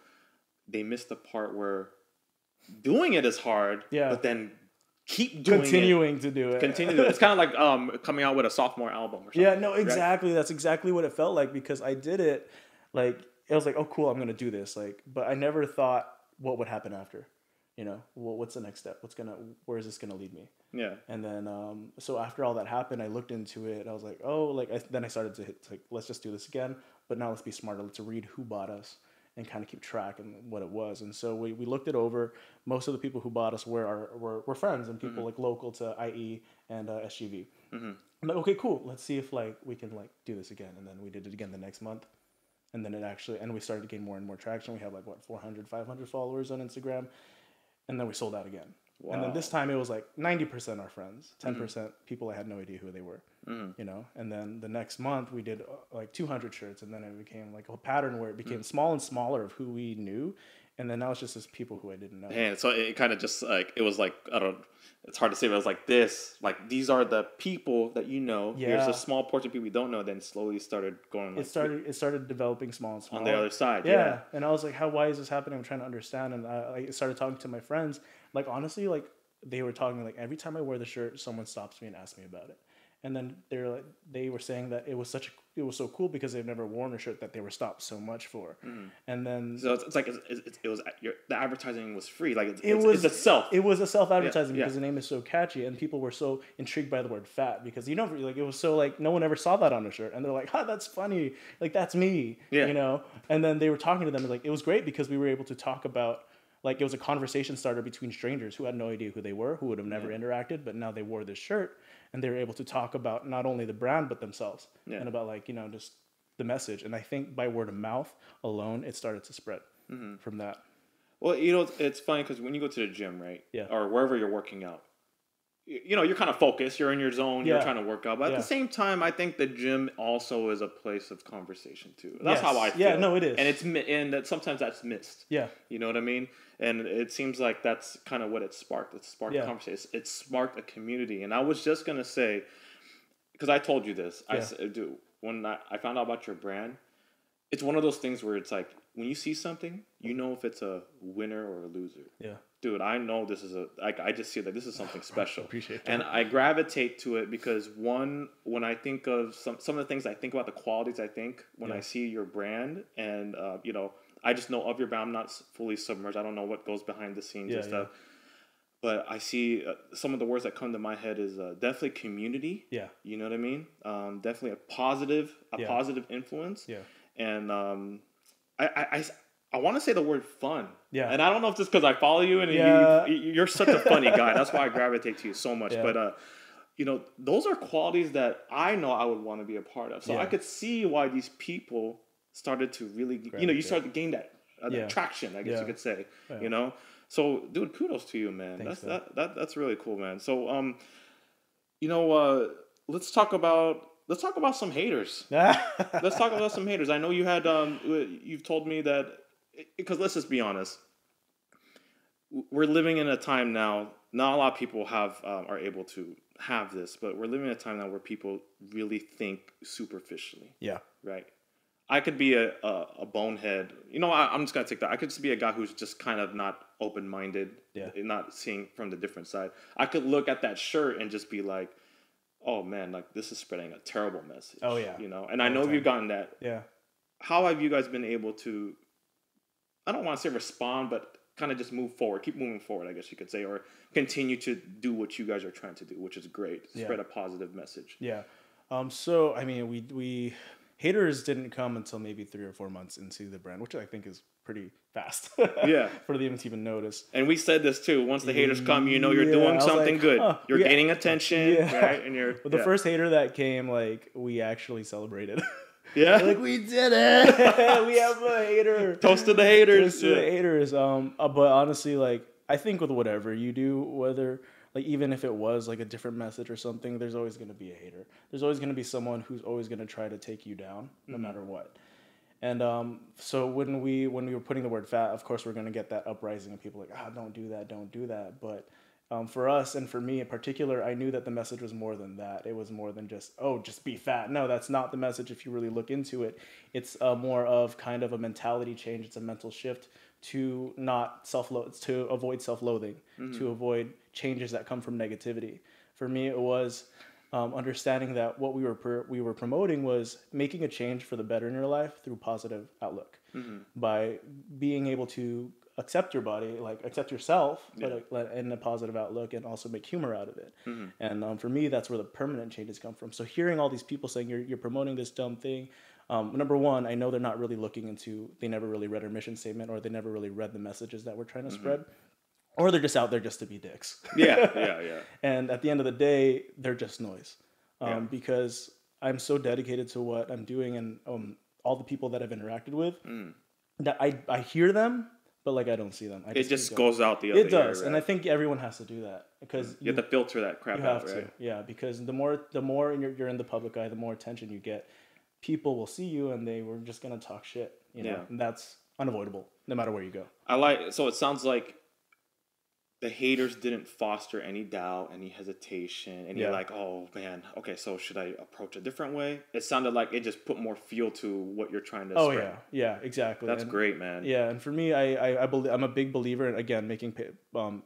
they miss the part where doing it is hard. Yeah. But then keep doing continuing to do it. Continue. It's kind of like coming out with a sophomore album or something. Yeah, no, exactly. Right? That's exactly what it felt like, because I did it. Like, it was like, oh, cool, I'm going to do this. Like, but I never thought what would happen after. What's the next step? Where is this going to lead me? Yeah. And then, so after all that happened, I looked into it. I was like, oh, then I started to let's just do this again. But now let's be smarter. Let's read who bought us and kind of keep track and what it was. And so we looked it over. Most of the people who bought us were friends and people like local to IE and SGV. Mm-hmm. I'm like, okay, cool. Let's see if like we can like do this again. And then we did it again the next month. And then we started to gain more and more traction. We have like 400, 500 followers on Instagram. And then we sold out again. Wow. And then this time it was like 90% our friends, 10% people I had no idea who they were, And then the next month we did like 200 shirts, and then it became like a pattern where it became small and smaller of who we knew. And then now it's just as people who I didn't know. And so it kind of just like, it was like, it's hard to say, but it was like this, like these are the people that you know. Yeah. Here's a small portion of people you don't know. Then slowly started going. Like, it started developing small and small. On the other side. Yeah. And I was like, why is this happening? I'm trying to understand. And I started talking to my friends. Like, honestly, like they were talking like every time I wear the shirt, someone stops me and asks me about it. And then they were saying that it was so cool because they've never worn a shirt that they were stopped so much for. And then so it's like it was the advertising was free, like it's a self. It was a self advertising because the name is so catchy, and people were so intrigued by the word fat because like it was so like no one ever saw that on a shirt, and they're like, that's funny, like that's me, And then they were talking to them like it was great because we were able to talk about. Like, it was a conversation starter between strangers who had no idea who they were, who would have never interacted, but now they wore this shirt, and they were able to talk about not only the brand, but themselves, and about, like, just the message. And I think by word of mouth alone, it started to spread from that. Well, it's funny because when you go to the gym, right? Yeah. Or wherever you're working out, you're kind of focused, you're in your zone, you're trying to work out. But at the same time, I think the gym also is a place of conversation, too. That's how I feel. Yeah, no, it is. And that sometimes that's missed. Yeah. You know what I mean? And it seems like that's kind of what it sparked. It sparked a conversation. It sparked a community. And I was just going to say, because I told you this, I said, dude, when I found out about your brand, it's one of those things where it's like, when you see something, you know if it's a winner or a loser. Yeah. Dude, I know this is I just see that this is something special. Appreciate that. And I gravitate to it because when I think of some of the things I think about, the qualities I think when I see your brand and, I just know of your brand. I'm not fully submerged. I don't know what goes behind the scenes and stuff. But I see some of the words that come to my head is definitely community. Yeah. You know what I mean? Definitely a positive influence. Yeah. And I want to say the word fun. Yeah. And I don't know if it's because I follow you and you're such a funny guy. That's why I gravitate to you so much. Yeah. But, those are qualities that I know I would want to be a part of. So I could see why these people started to really, you started to gain that traction, I guess you could say, So, dude, kudos to you, man. Thanks, that's really cool, man. So, let's talk about some haters. Let's talk about some haters. I know you had you've told me that because let's just be honest, we're living in a time now. Not a lot of people are able to have this, but we're living in a time now where people really think superficially. Yeah. Right. I could be a bonehead. I'm just gonna take that. I could just be a guy who's just kind of not open-minded, not seeing from the different side. I could look at that shirt and just be like, "Oh man, like this is spreading a terrible message." Oh yeah, And I know you've gotten that. Yeah. How have you guys been able to? I don't want to say respond, but kind of just move forward, keep moving forward, I guess you could say, or continue to do what you guys are trying to do, which is great. Spread a positive message. Yeah. So I mean, we haters didn't come until maybe 3 or 4 months into the brand, which I think is pretty fast. Yeah. For them to even notice. And we said this too. Once the haters come, you're doing something good. You're gaining attention, right? And you're the first hater that came, like, we actually celebrated. Yeah. Like, we did it. We have a hater. Toast to the haters. Toast to the haters. But honestly, like, I think with whatever you do, whether like even if it was like a different message or something, there's always going to be a hater. There's always going to be someone who's always going to try to take you down, no matter what. And so when we were putting the word fat, of course we're going to get that uprising of people like, don't do that. But for us and for me in particular, I knew that the message was more than that. It was more than just be fat. No, that's not the message. If you really look into it, it's more of kind of a mentality change. It's a mental shift to to avoid self-loathing, to avoid changes that come from negativity. For me, it was understanding that what we were promoting was making a change for the better in your life through positive outlook, by being able to accept your body, like accept yourself, but in a positive outlook, and also make humor out of it. And for me, that's where the permanent changes come from. So hearing all these people saying you're promoting this dumb thing, number one, I know they're not really they never really read our mission statement, or they never really read the messages that we're trying to spread, or they're just out there just to be dicks. Yeah. And at the end of the day, they're just noise, because I'm so dedicated to what I'm doing, and all the people that I've interacted with, that I hear them, but like I don't see them. It just goes out the other ear. It does, right? And I think everyone has to do that because you have to filter that crap out, right? Yeah, because the more you're in the public eye, the more attention you get. People will see you, and they were just gonna talk shit, and that's unavoidable, no matter where you go. So it sounds like the haters didn't foster any doubt, any hesitation, and you're like, oh man, okay, so should I approach a different way? It sounded like it just put more fuel to what you're trying to spread. Oh yeah, exactly. That's great, man. Yeah, and for me, I believe I'm a big believer in, again,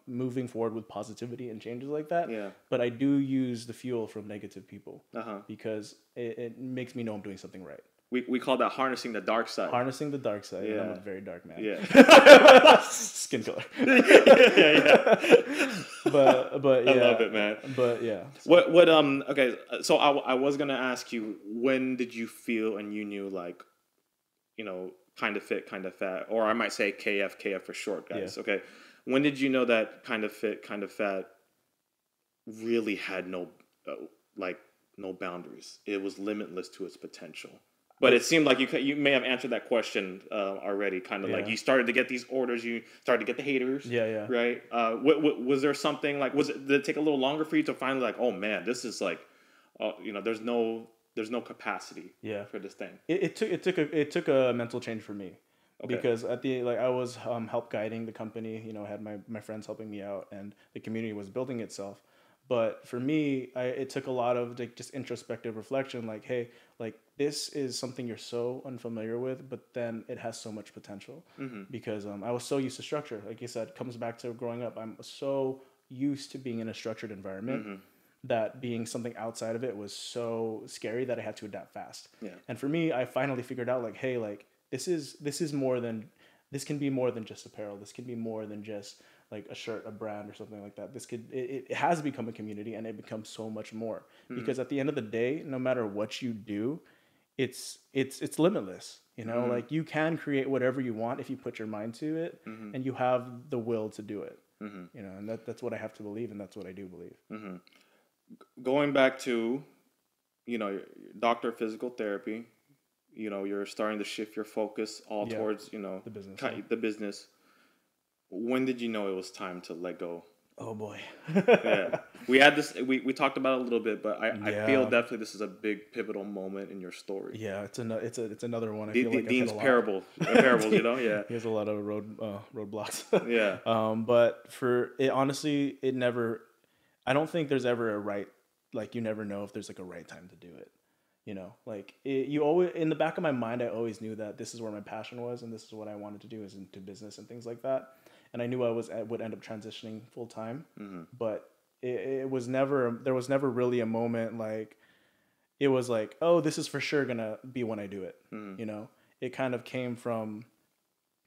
moving forward with positivity and changes like that. Yeah. But I do use the fuel from negative people because it makes me know I'm doing something right. We call that harnessing the dark side. Harnessing the dark side. Yeah. I'm a very dark man. Yeah. Skin color. yeah. But yeah. I love it, man. But yeah. So. Okay, so I was gonna ask you, when did you feel and you knew, like, you know, kind of fit, kind of fat, or I might say KF for short, guys. Yeah. Okay. When did you know that kind of fit, kind of fat really had no boundaries? It was limitless to its potential. But it seemed like you may have answered that question already. Kind of like you started to get these orders, you started to get the haters. Yeah. Right. Was there something like? Did it take a little longer for you to finally like? Oh man, this is like, you know, there's no capacity. For this thing. It took a mental change for me. Okay. Because I was help guiding the company. You know, I had my friends helping me out, and the community was building itself. But for me, it took a lot of just introspective reflection. Like, hey, like this is something you're so unfamiliar with, but then it has so much potential. Because I was so used to structure. Like you said, it comes back to growing up. I'm so used to being in a structured environment that being something outside of it was so scary that I had to adapt fast. Yeah. And for me, I finally figured out like, hey, like this can be more than just apparel. This can be more than just like a shirt, a brand, or something like that. It has become a community, and it becomes so much more. Because at the end of the day, no matter what you do, it's limitless. You know, like you can create whatever you want if you put your mind to it, and you have the will to do it. You know, and that's what I have to believe, and that's what I do believe. Going back to, you know, your doctor of physical therapy, you know, you're starting to shift your focus all towards, you know, the business. When did you know it was time to let go? Oh boy. We had this, we talked about it a little bit, but I feel definitely this is a big pivotal moment in your story. Yeah, it's another one. I feel like Dean's parables, you know? Yeah. He has a lot of roadblocks. Yeah. But for it, honestly, I don't think there's ever a right, like you never know if there's like a right time to do it. You know, like you always, in the back of my mind, I always knew that this is where my passion was, and this is what I wanted to do, is into business and things like that. And I knew I would end up transitioning full time, but there was never really a moment like it was like, oh, this is for sure gonna be when I do it. You know, it kind of came from,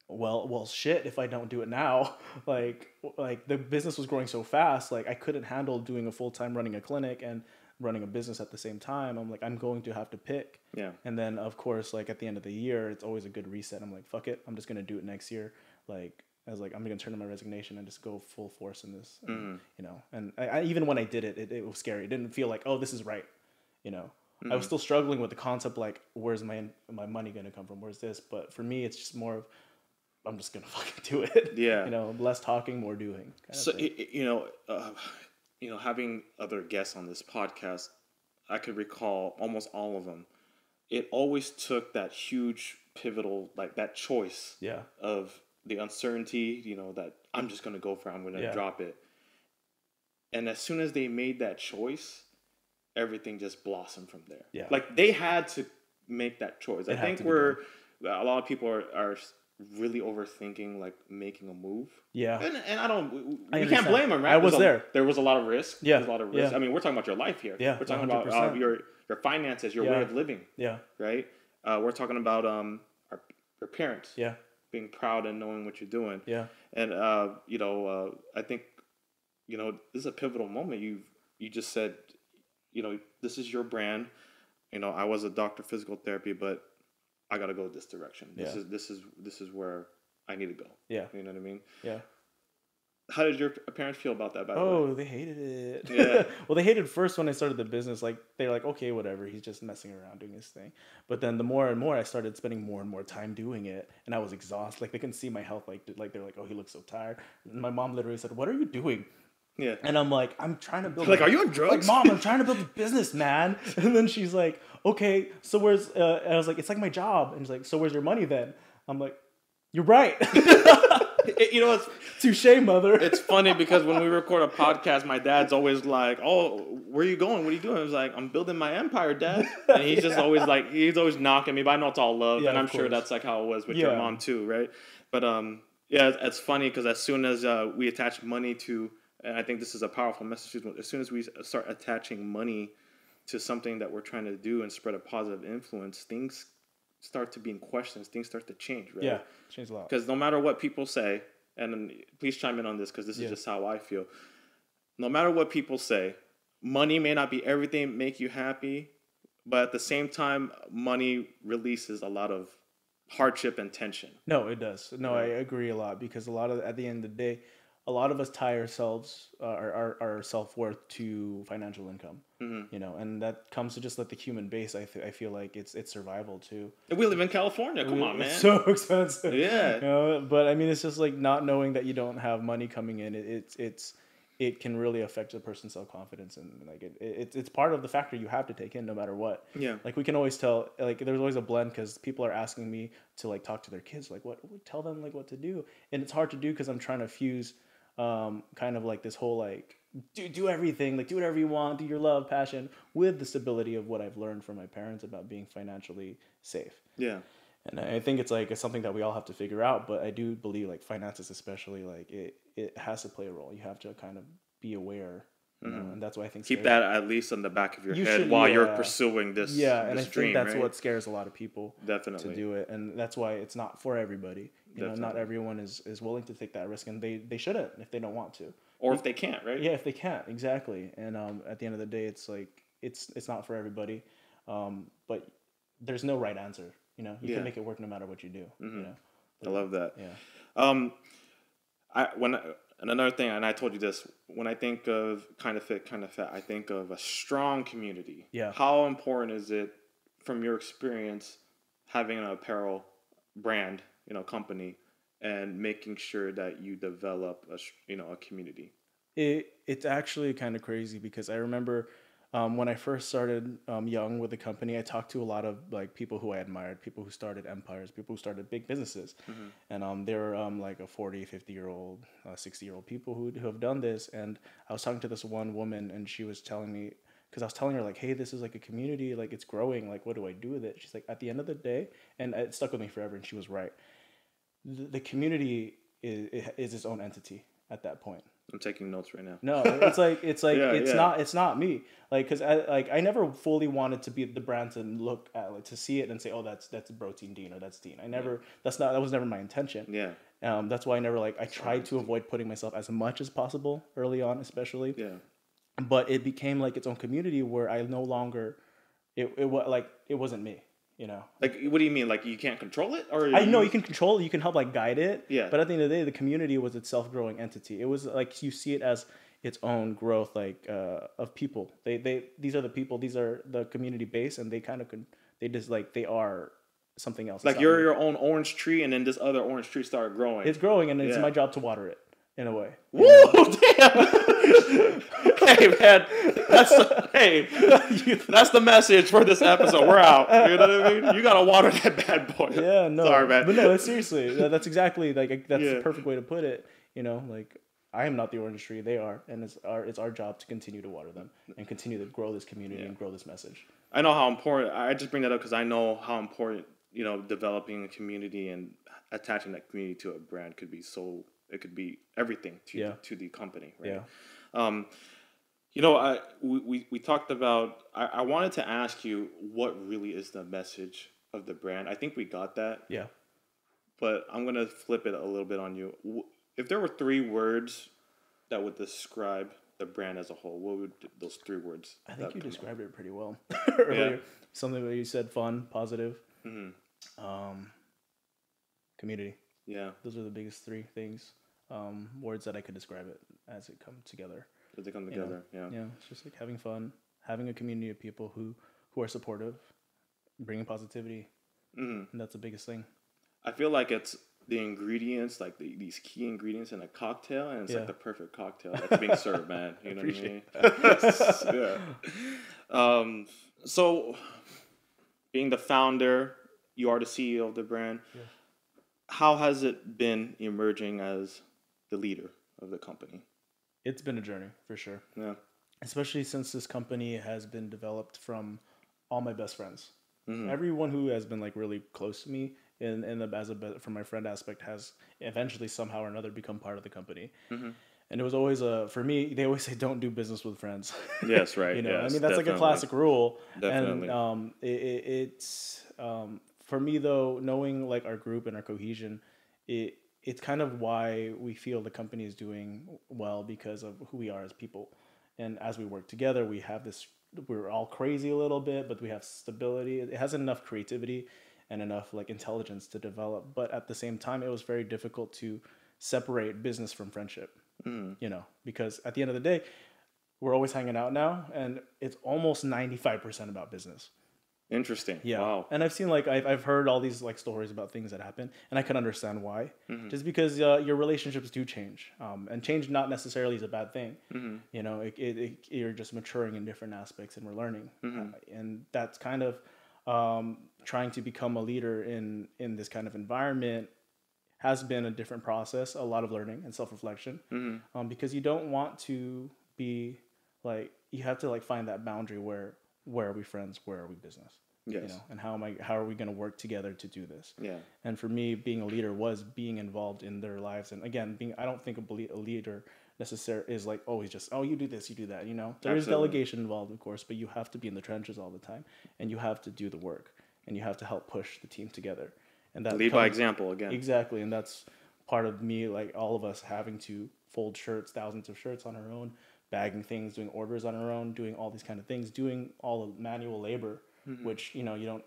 well, shit, if I don't do it now, like the business was growing so fast, like I couldn't handle doing a full time running a clinic and running a business at the same time. I'm like, I'm going to have to pick. Yeah. And then of course, like at the end of the year, it's always a good reset. I'm like, fuck it, I'm just gonna do it next year. Like I was like, I'm gonna turn in my resignation and just go full force in this. And, you know, and I even when I did it, it was scary. It didn't feel like, oh, this is right. You know, I was still struggling with the concept, like, where's my money gonna come from? Where's this? But for me, it's just more of, I'm just gonna fucking do it. Yeah. You know, less talking, more doing. So you know, having other guests on this podcast, I could recall almost all of them. It always took that huge pivotal, like that choice of the uncertainty, you know, that I'm just going to go for it, I'm going to drop it. And as soon as they made that choice, everything just blossomed from there. Yeah. Like they had to make that choice. I think a lot of people are really overthinking like making a move. Yeah. And we can't blame them, right? There was a lot of risk. Yeah. There's a lot of risk. Yeah. I mean, we're talking about your life here. Yeah. We're talking 100%. About your finances, your way of living. Yeah. Right? We're talking about your parents. Yeah. Being proud and knowing what you're doing. Yeah. And you know, I think, you know, this is a pivotal moment. You just said, you know, this is your brand. You know, I was a doctor of physical therapy, but I got to go this direction. This is where I need to go. Yeah. You know what I mean? Yeah. How did your parents feel about that? By the way? They hated it. Yeah. Well, they hated first when I started the business. Like they're like, okay, whatever. He's just messing around doing his thing. But then the more and more I started spending more and more time doing it, and I was exhausted. Like they can see my health. Like they're like, oh, he looks so tired. And my mom literally said, "What are you doing?" Yeah. And I'm like, I'm trying to build. Like, are you on drugs? Like, Mom, I'm trying to build a business, man. And then she's like, okay, so where's? And I was like, it's like my job. And she's like, so where's your money then? I'm like, you're right. You know, it's touche, mother. It's funny because when we record a podcast, my dad's always like, "Oh, where are you going? What are you doing?" I was like, "I'm building my empire, Dad." And he's just always like, he's always knocking me, but I know it's all love, and I'm sure that's like how it was with your mom too, right? But yeah, it's funny because as soon as we attach money to, and I think this is a powerful message, as soon as we start attaching money to something that we're trying to do and spread a positive influence, things start to be in questions. Things start to change, right? Yeah, change a lot. Because no matter what people say, and please chime in on this because this is just how I feel. No matter what people say, money may not be everything, make you happy, but at the same time, money releases a lot of hardship and tension. No, it does. No, I agree a lot because at the end of the day, a lot of us tie ourselves, our self-worth to financial income, you know, and that comes to just like the human base. I feel like it's survival too. We live in California. Come on, man. It's so expensive. Yeah. You know, but I mean, it's just like not knowing that you don't have money coming in. It can really affect a person's self-confidence, and like it's part of the factor you have to take in no matter what. Yeah. Like we can always tell, like there's always a blend because people are asking me to like talk to their kids, like tell them like what to do, and it's hard to do because I'm trying to fuse kind of like this whole like do everything, like do whatever you want, do your love, passion with the stability of what I've learned from my parents about being financially safe. Yeah. And I think it's something that we all have to figure out, but I do believe like finances especially, like it has to play a role. You have to kind of be aware, you know, and that's why I think keep that at least on the back of your head while you're pursuing this. Yeah, and this I dream, think that's what scares a lot of people. Definitely. To do it, and that's why it's not for everybody. You know, not everyone is willing to take that risk, and they shouldn't if they don't want to, or if they can't, right? Yeah, if they can't, exactly. And at the end of the day, it's like it's not for everybody, but there's no right answer. You know, you can make it work no matter what you do. Mm-hmm. You know? I love that. Yeah. And another thing, and I told you this, when I think of kind of fit, I think of a strong community. Yeah. How important is it, from your experience, having an apparel brand, you know, company, and making sure that you develop a community? It's actually kind of crazy because I remember. When I first started young with the company, I talked to a lot of like people who I admired, people who started empires, people who started big businesses. Mm-hmm. And they were like a 40, 50-year-old, 60-year-old people who have done this. And I was talking to this one woman and she was telling me, because I was telling her like, hey, this is like a community, like it's growing, like what do I do with it? She's like, at the end of the day, and it stuck with me forever, and she was right. The community is its own entity at that point. I'm taking notes right now. No, it's not me. Like, cause I never fully wanted to be the brand to look at, like, to see it and say, oh, that's Bro Teen Dean or that's Dean. That was never my intention. Yeah. That's why I tried to avoid putting myself as much as possible early on, especially. Yeah. But it became like its own community where I no longer, it wasn't me. You know, like, what do you mean? Like, you can't control it, or I know you can control it. You can help like guide it. Yeah. But at the end of the day, the community was its self-growing entity. It was like you see it as its own growth, like of people. These are the people. These are the community base, and they kind of they are something else. Like you're your own orange tree, and then this other orange tree started growing. It's growing, and it's my job to water it in a way. Woo! Damn. Hey man, that's the message for this episode. We're out. You know what I mean? You gotta water that bad boy. Yeah, no. Sorry, man. But no, seriously, that's exactly that's the perfect way to put it. You know, like I am not the orange tree; they are, and it's our job to continue to water them and continue to grow this community and grow this message. I know how important. I just bring that up because I know how important, you know, developing a community and attaching that community to a brand could be. So it could be everything to the company, right? Yeah. You know, we talked about. I wanted to ask you what really is the message of the brand. I think we got that. Yeah. But I'm gonna flip it a little bit on you. If there were 3 words that would describe the brand as a whole, what would those 3 words? I think you described it pretty well earlier. Yeah. Something that you said: fun, positive, community. Yeah. Those are the biggest 3 things. Words that I could describe it as it comes together. As they come together, yeah. Yeah, it's just like having fun, having a community of people who are supportive, bringing positivity, and that's the biggest thing. I feel like it's the ingredients, like these key ingredients in a cocktail, and it's like the perfect cocktail that's being served, man. You know what I mean? Yeah. So, being the founder, you are the CEO of the brand. Yeah. how has it been emerging as the leader of the company? It's been a journey for sure. Yeah. Especially since this company has been developed from all my best friends. Everyone who has been like really close to me from my friend aspect has eventually somehow or another become part of the company. And it was always for me, they always say don't do business with friends. Yes, right. Yes, I mean, that's like a classic rule. Definitely. And it's for me though, knowing like our group and our cohesion, it's kind of why we feel the company is doing well, because of who we are as people. And as we work together, we're all crazy a little bit, but we have stability. It has enough creativity and enough like intelligence to develop. But at the same time, it was very difficult to separate business from friendship, because at the end of the day, we're always hanging out now, and it's almost 95% about business. Interesting. Yeah. Wow. And I've seen I've heard all these like stories about things that happen, and I can understand why. Just because your relationships do change, and change not necessarily is a bad thing. You're just maturing in different aspects, and we're learning, and that's kind of trying to become a leader in this kind of environment has been a different process, a lot of learning and self-reflection, because you don't want to be like, you have to like find that boundary where are we friends, where are we business? Yes. And how are we going to work together to do this? Yeah. And for me, being a leader was being involved in their lives. And again, I don't think a leader necessarily is like always just, oh, you do this, you do that. There is delegation involved, of course, but you have to be in the trenches all the time, and you have to do the work, and you have to help push the team together. And that lead by example again. Exactly. And that's part of me, like all of us having to fold shirts, thousands of shirts on our own, bagging things, doing orders on our own, doing all these kind of things, doing all the manual labor, which, you don't,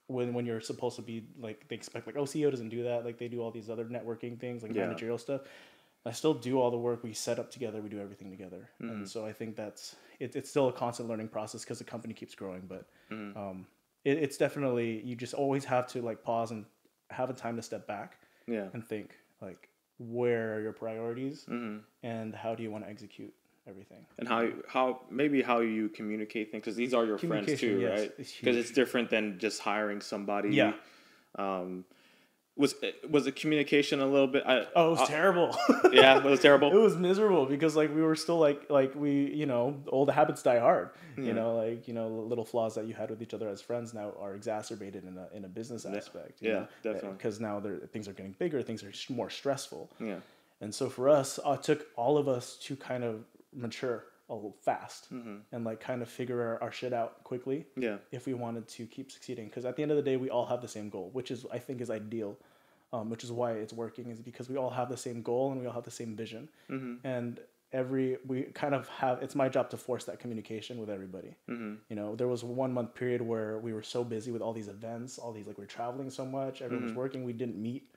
when you're supposed to be like, they expect like, oh, CEO doesn't do that. Like they do all these other networking things, like managerial stuff. I still do all the work. We set up together. We do everything together. And so I think it's still a constant learning process, because the company keeps growing, but it's definitely, you just always have to like pause and have a time to step back and think like, where are your priorities and how do you want to execute everything, and how you communicate things, because these are your friends too, yes, right? Because it's different than just hiring somebody. Was the communication a little bit? It was terrible. Yeah, it was terrible. It was miserable, because like we were still like we, old habits die hard. Little flaws that you had with each other as friends now are exacerbated in a business aspect. Definitely. Because now things are getting bigger, things are more stressful. Yeah. And so for us, it took all of us to kind of mature a little fast and like kind of figure our shit out quickly. Yeah. If we wanted to keep succeeding, because at the end of the day, we all have the same goal, which is, I think, is ideal. Which is why it's working, is because we all have the same goal and we all have the same vision. And we kind of have, it's my job to force that communication with everybody. There was 1 month period where we were so busy with all these events, like we're traveling so much, everyone was working, we didn't meet.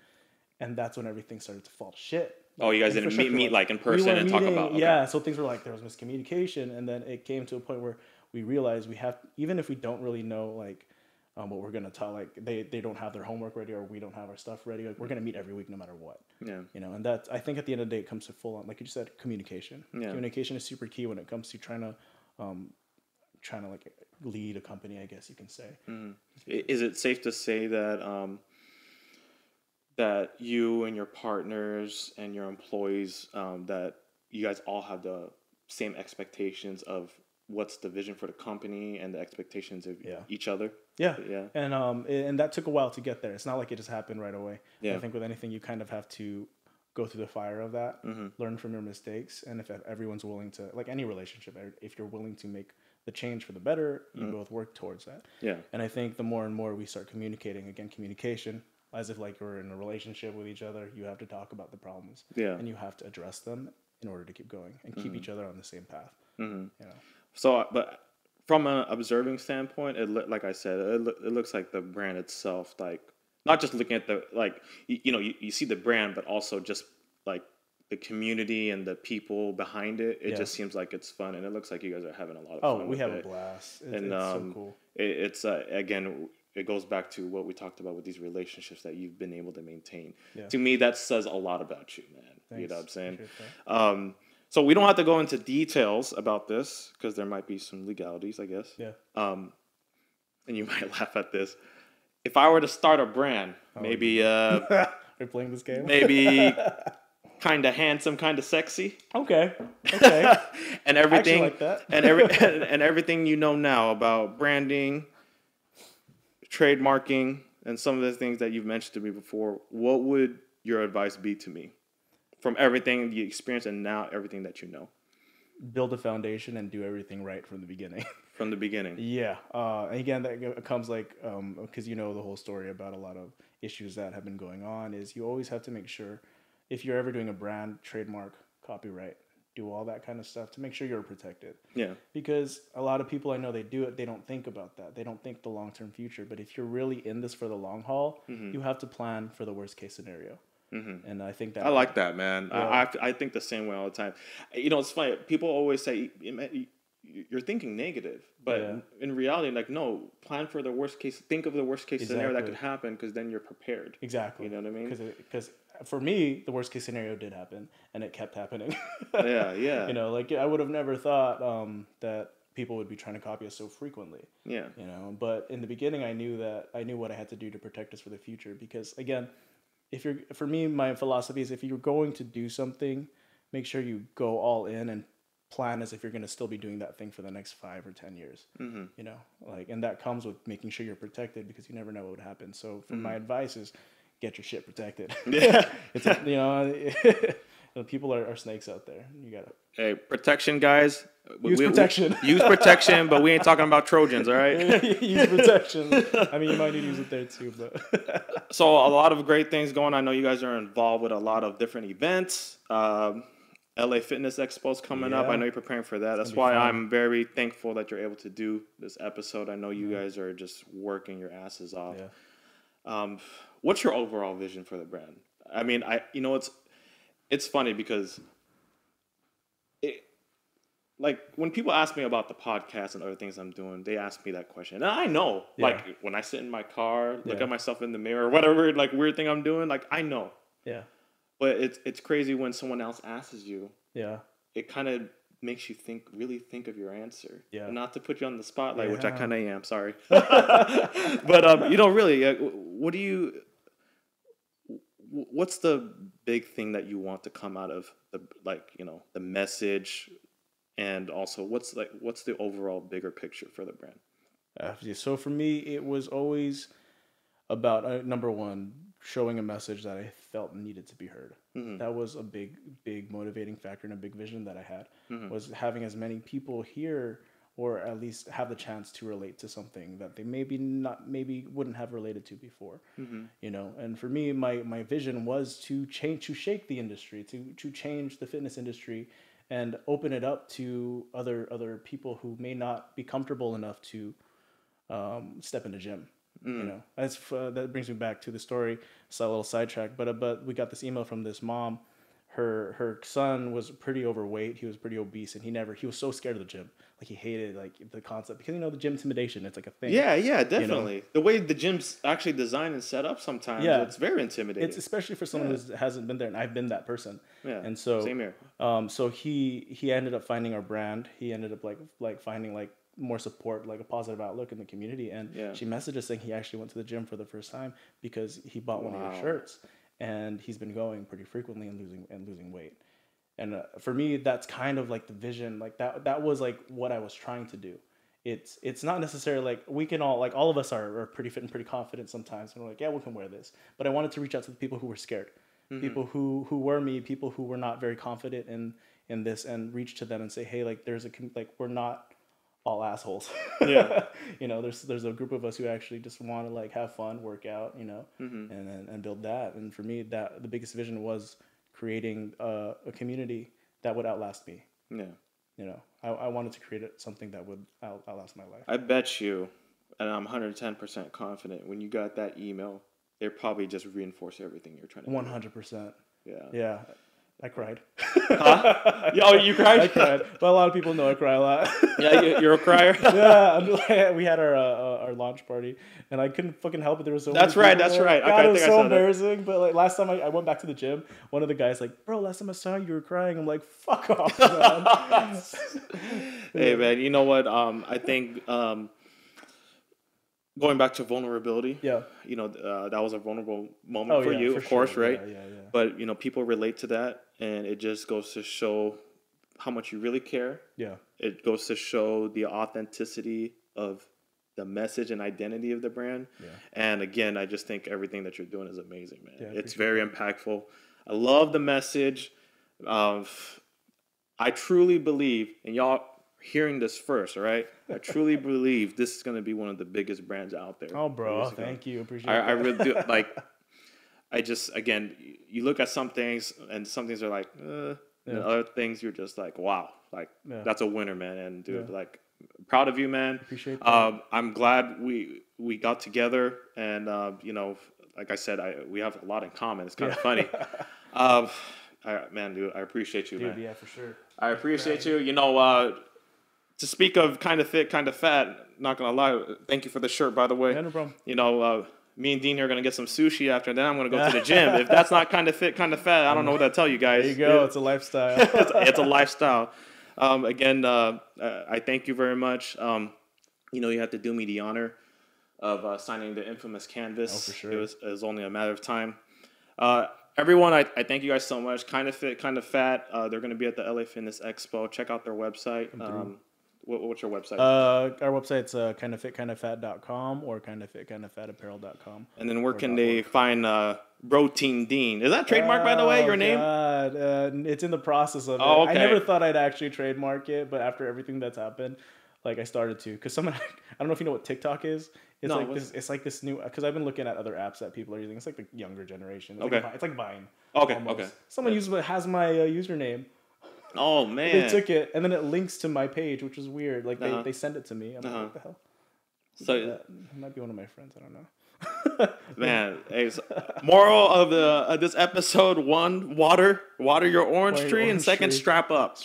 And that's when everything started to fall to shit. Oh, you guys didn't meet like in person and talk about? Okay. Yeah, so things were like, there was miscommunication, and then it came to a point where we realized we have, even if we don't really know like what we're gonna tell, like they don't have their homework ready or we don't have our stuff ready, like we're gonna meet every week no matter what. Yeah. And that's, I think at the end of the day, it comes to full on, like you said, communication. Yeah. Communication is super key when it comes to trying to like lead a company, I guess you can say. Is it safe to say that that you and your partners and your employees, that you guys all have the same expectations of what's the vision for the company and the expectations of each other? Yeah. And that took a while to get there. It's not like it just happened right away. Yeah. I think with anything, you kind of have to go through the fire of that, learn from your mistakes. And if everyone's willing to, like any relationship, if you're willing to make the change for the better, you both work towards that. Yeah. And I think the more and more we start communicating, again, communication, as if like you're in a relationship with each other, you have to talk about the problems. Yeah. And you have to address them in order to keep going and keep each other on the same path. So, but from an observing standpoint, like I said, it looks like the brand itself, like not just looking at the, like, you see the brand, but also just like the community and the people behind it. It just seems like it's fun, and it looks like you guys are having a lot of fun. Oh, we have a blast. It's so cool. It's again, it goes back to what we talked about with these relationships that you've been able to maintain. Yeah. To me, that says a lot about you, man. Thanks. You know what I'm saying? So we don't have to go into details about this because there might be some legalities, I guess. Yeah. And you might laugh at this. If I were to start a brand, maybe They're playing this game. Maybe kind of handsome, kind of sexy. Okay. And everything, like that. and everything you know now about branding, trademarking, and some of the things that you've mentioned to me before. What would your advice be to me from everything you experienced and now everything that you know? Build a foundation and do everything right from the beginning. From the beginning. Yeah. Again, that comes like, because you know the whole story about a lot of issues that have been going on, is you always have to make sure, if you're ever doing a brand, trademark, copyright, do all that kind of stuff to make sure you're protected. Yeah. Because a lot of people I know, they do it, they don't think about that. They don't think the long-term future. But if you're really in this for the long haul, you have to plan for the worst case scenario. And I think that I like that, man. Yeah. I think the same way all the time. You know, it's funny. People always say you're thinking negative, but in reality, like, no, plan for the worst case. Think of the worst case scenario that could happen, because then you're prepared. Exactly. You know what I mean? Because for me, the worst case scenario did happen, and it kept happening. Yeah. You know, like, I would have never thought that people would be trying to copy us so frequently. Yeah. You know, but in the beginning, I knew what I had to do to protect us for the future. Because again, for me, my philosophy is, if you're going to do something, make sure you go all in and plan as if you're going to still be doing that thing for the next 5 or 10 years. You know, like, and that comes with making sure you're protected, because you never know what would happen. So my advice is, get your shit protected. Yeah. You know, people are snakes out there. You gotta. Hey, protection, guys. Use protection. Use protection, but we ain't talking about Trojans, all right? Use protection. I mean, you might need to use it there too, but. So a lot of great things going on. I know you guys are involved with a lot of different events. LA Fitness Expo's coming up. I know you're preparing for that. That's why I'm very thankful that you're able to do this episode. I know you guys are just working your asses off. Yeah. What's your overall vision for the brand? I mean, it's funny because like, when people ask me about the podcast and other things I'm doing, they ask me that question. And I know, like, when I sit in my car, look at myself in the mirror, whatever, like, weird thing I'm doing, like, I know. Yeah. But it's crazy when someone else asks you. Yeah. It kind of makes you really think of your answer. Yeah. And not to put you on the spotlight, which I kind of am, sorry. But, you know, really, what's the big thing that you want to come out of the message? And also, what's the overall bigger picture for the brand? So for me, it was always about number one, showing a message that I felt needed to be heard. That was a big motivating factor and a big vision that I had, was having as many people hear, or at least have the chance to relate to something that they maybe wouldn't have related to before. You know, and for me, my vision was to shake the industry, to change the fitness industry, and open it up to other people who may not be comfortable enough to step in the gym. You know, that brings me back to the story. It's a little sidetrack, but we got this email from this mom. Her son was pretty overweight. He was pretty obese, and he was so scared of the gym. Like, he hated the concept, because, you know, the gym intimidation, it's like a thing. Yeah, definitely. You know? The way the gym's actually designed and set up sometimes, it's very intimidating. It's especially for someone who hasn't been there, and I've been that person. Yeah. And so same here. So he ended up finding our brand. He ended up like finding more support, like a positive outlook in the community. And she messaged us saying he actually went to the gym for the first time because he bought one of your shirts, and he's been going pretty frequently and losing weight. And for me, that's kind of like the vision, like that was like what I was trying to do. It's not necessarily like we can all of us are pretty fit and pretty confident sometimes, and we're like, yeah, we can wear this. But I wanted to reach out to the people who were scared, people who were me, people who were not very confident in this, and reach to them and say, hey, like, we're not all assholes. Yeah. You know, there's a group of us who actually just want to like have fun, work out, you know, and build that. And for me, that the biggest vision was creating a community that would outlast me. Yeah. You know, I wanted to create something that would outlast my life. I bet you, and I'm 110% confident, when you got that email, it probably just reinforced everything you're trying to 100%. do. Yeah. Yeah. I cried. Huh? Oh, you cried? I cried. But a lot of people know I cry a lot. Yeah, you're a crier? Yeah. We had our launch party, and I couldn't fucking help it. There was so That's right. God, it was so embarrassing. That. But like last time I went back to the gym, one of the guys like, bro, last time I saw you were crying. I'm like, fuck off, man. Hey, man, you know what? I think going back to vulnerability. Yeah. You know, that was a vulnerable moment for you, of course, sure. right? Yeah. But, you know, people relate to that, and it just goes to show how much you really care. Yeah. It goes to show the authenticity of the message and identity of the brand. Yeah. And again, I just think everything that you're doing is amazing, man. Yeah, it's very impactful. I love the message. I truly believe, and y'all hearing this first, all right? I truly believe this is going to be one of the biggggest brands out there. Oh, bro, thank you. Appreciate it. I really do. Like, I just, again, you look at some things, and some things are like, and other things you're just like, wow, like, that's a winner, man. And, dude, like, proud of you, man. Appreciate that. I'm glad we got together, and, you know, like I said, we have a lot in common. It's kind of funny. Man, dude, I appreciate you, man. Yeah, for sure. I appreciate you. You know, to speak of kind of fit, kind of fat, not going to lie, thank you for the shirt, by the way. Yeah, no problem. You know, me and Dean here are going to get some sushi after, and then I'm going to go to the gym. If that's not kind of fit, kind of fat, I don't know what to tell you guys. There you go. It's a lifestyle. it's a lifestyle. Again, I thank you very much. You know, you have to do me the honor of signing the infamous canvas. Oh, for sure. It was only a matter of time. Everyone, I thank you guys so much. Kind of Fit, Kind of Fat. They're going to be at the LA Fitness Expo. Check out their website. What's your website? Our website's kindoffitkindofat.com or kindoffitkindoffatapparel.com. And then where can they find Protein Dean? Is that trademark, by the way, your name? God. It's in the process of it. Oh, okay. I never thought I'd actually trademark it, but after everything that's happened, like I started to. Because someone, I don't know if you know what TikTok is. It's like this new, because I've been looking at other apps that people are using. It's like the younger generation. It's like Vine. Okay, almost. okay. Someone has my username. Oh, man. They took it, and then it links to my page, which is weird. Like, they send it to me. I'm like, what the hell? So it might be one of my friends. I don't know. Man, hey, so moral of this episode: 1, water your orange tree, and 2, strap up.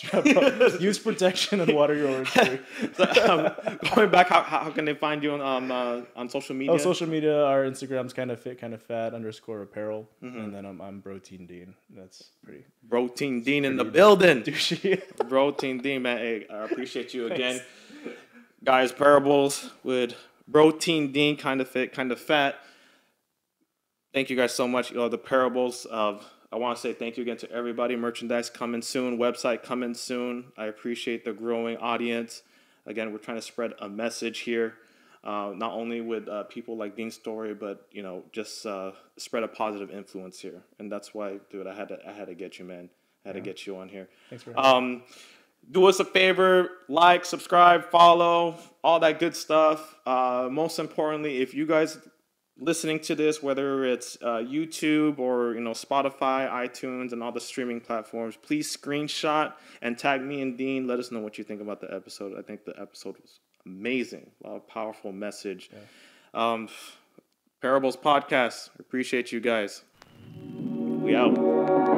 Use protection and water your orange tree. So, going back, how can they find you on social media? Oh, social media. Our Instagram's kind of fit, kind of fat _apparel, and then I'm Protein Dean. That's pretty. Protein Dean in the building. Douchey. Protein Dean, man. Hey, I appreciate you again, guys. Parables with Protein Dean, kind of fit, kind of fat. Thank you guys so much. The parables of, I want to say thank you again to everybody. Merchandise coming soon. Website coming soon. I appreciate the growing audience. Again, we're trying to spread a message here, not only with people like Dean's story, but just spread a positive influence here. And that's why, dude, I had to get you, man. I had to get you on here. Thanks for having me. Do us a favor, like, subscribe, follow, all that good stuff. Most importantly, if you guys listening to this, whether it's YouTube or Spotify, iTunes, and all the streaming platforms, please screenshot and tag me and Dean. Let us know what you think about the episode. I think the episode was amazing. A lot of powerful message. Yeah. Parables Podcast. Appreciate you guys. We out.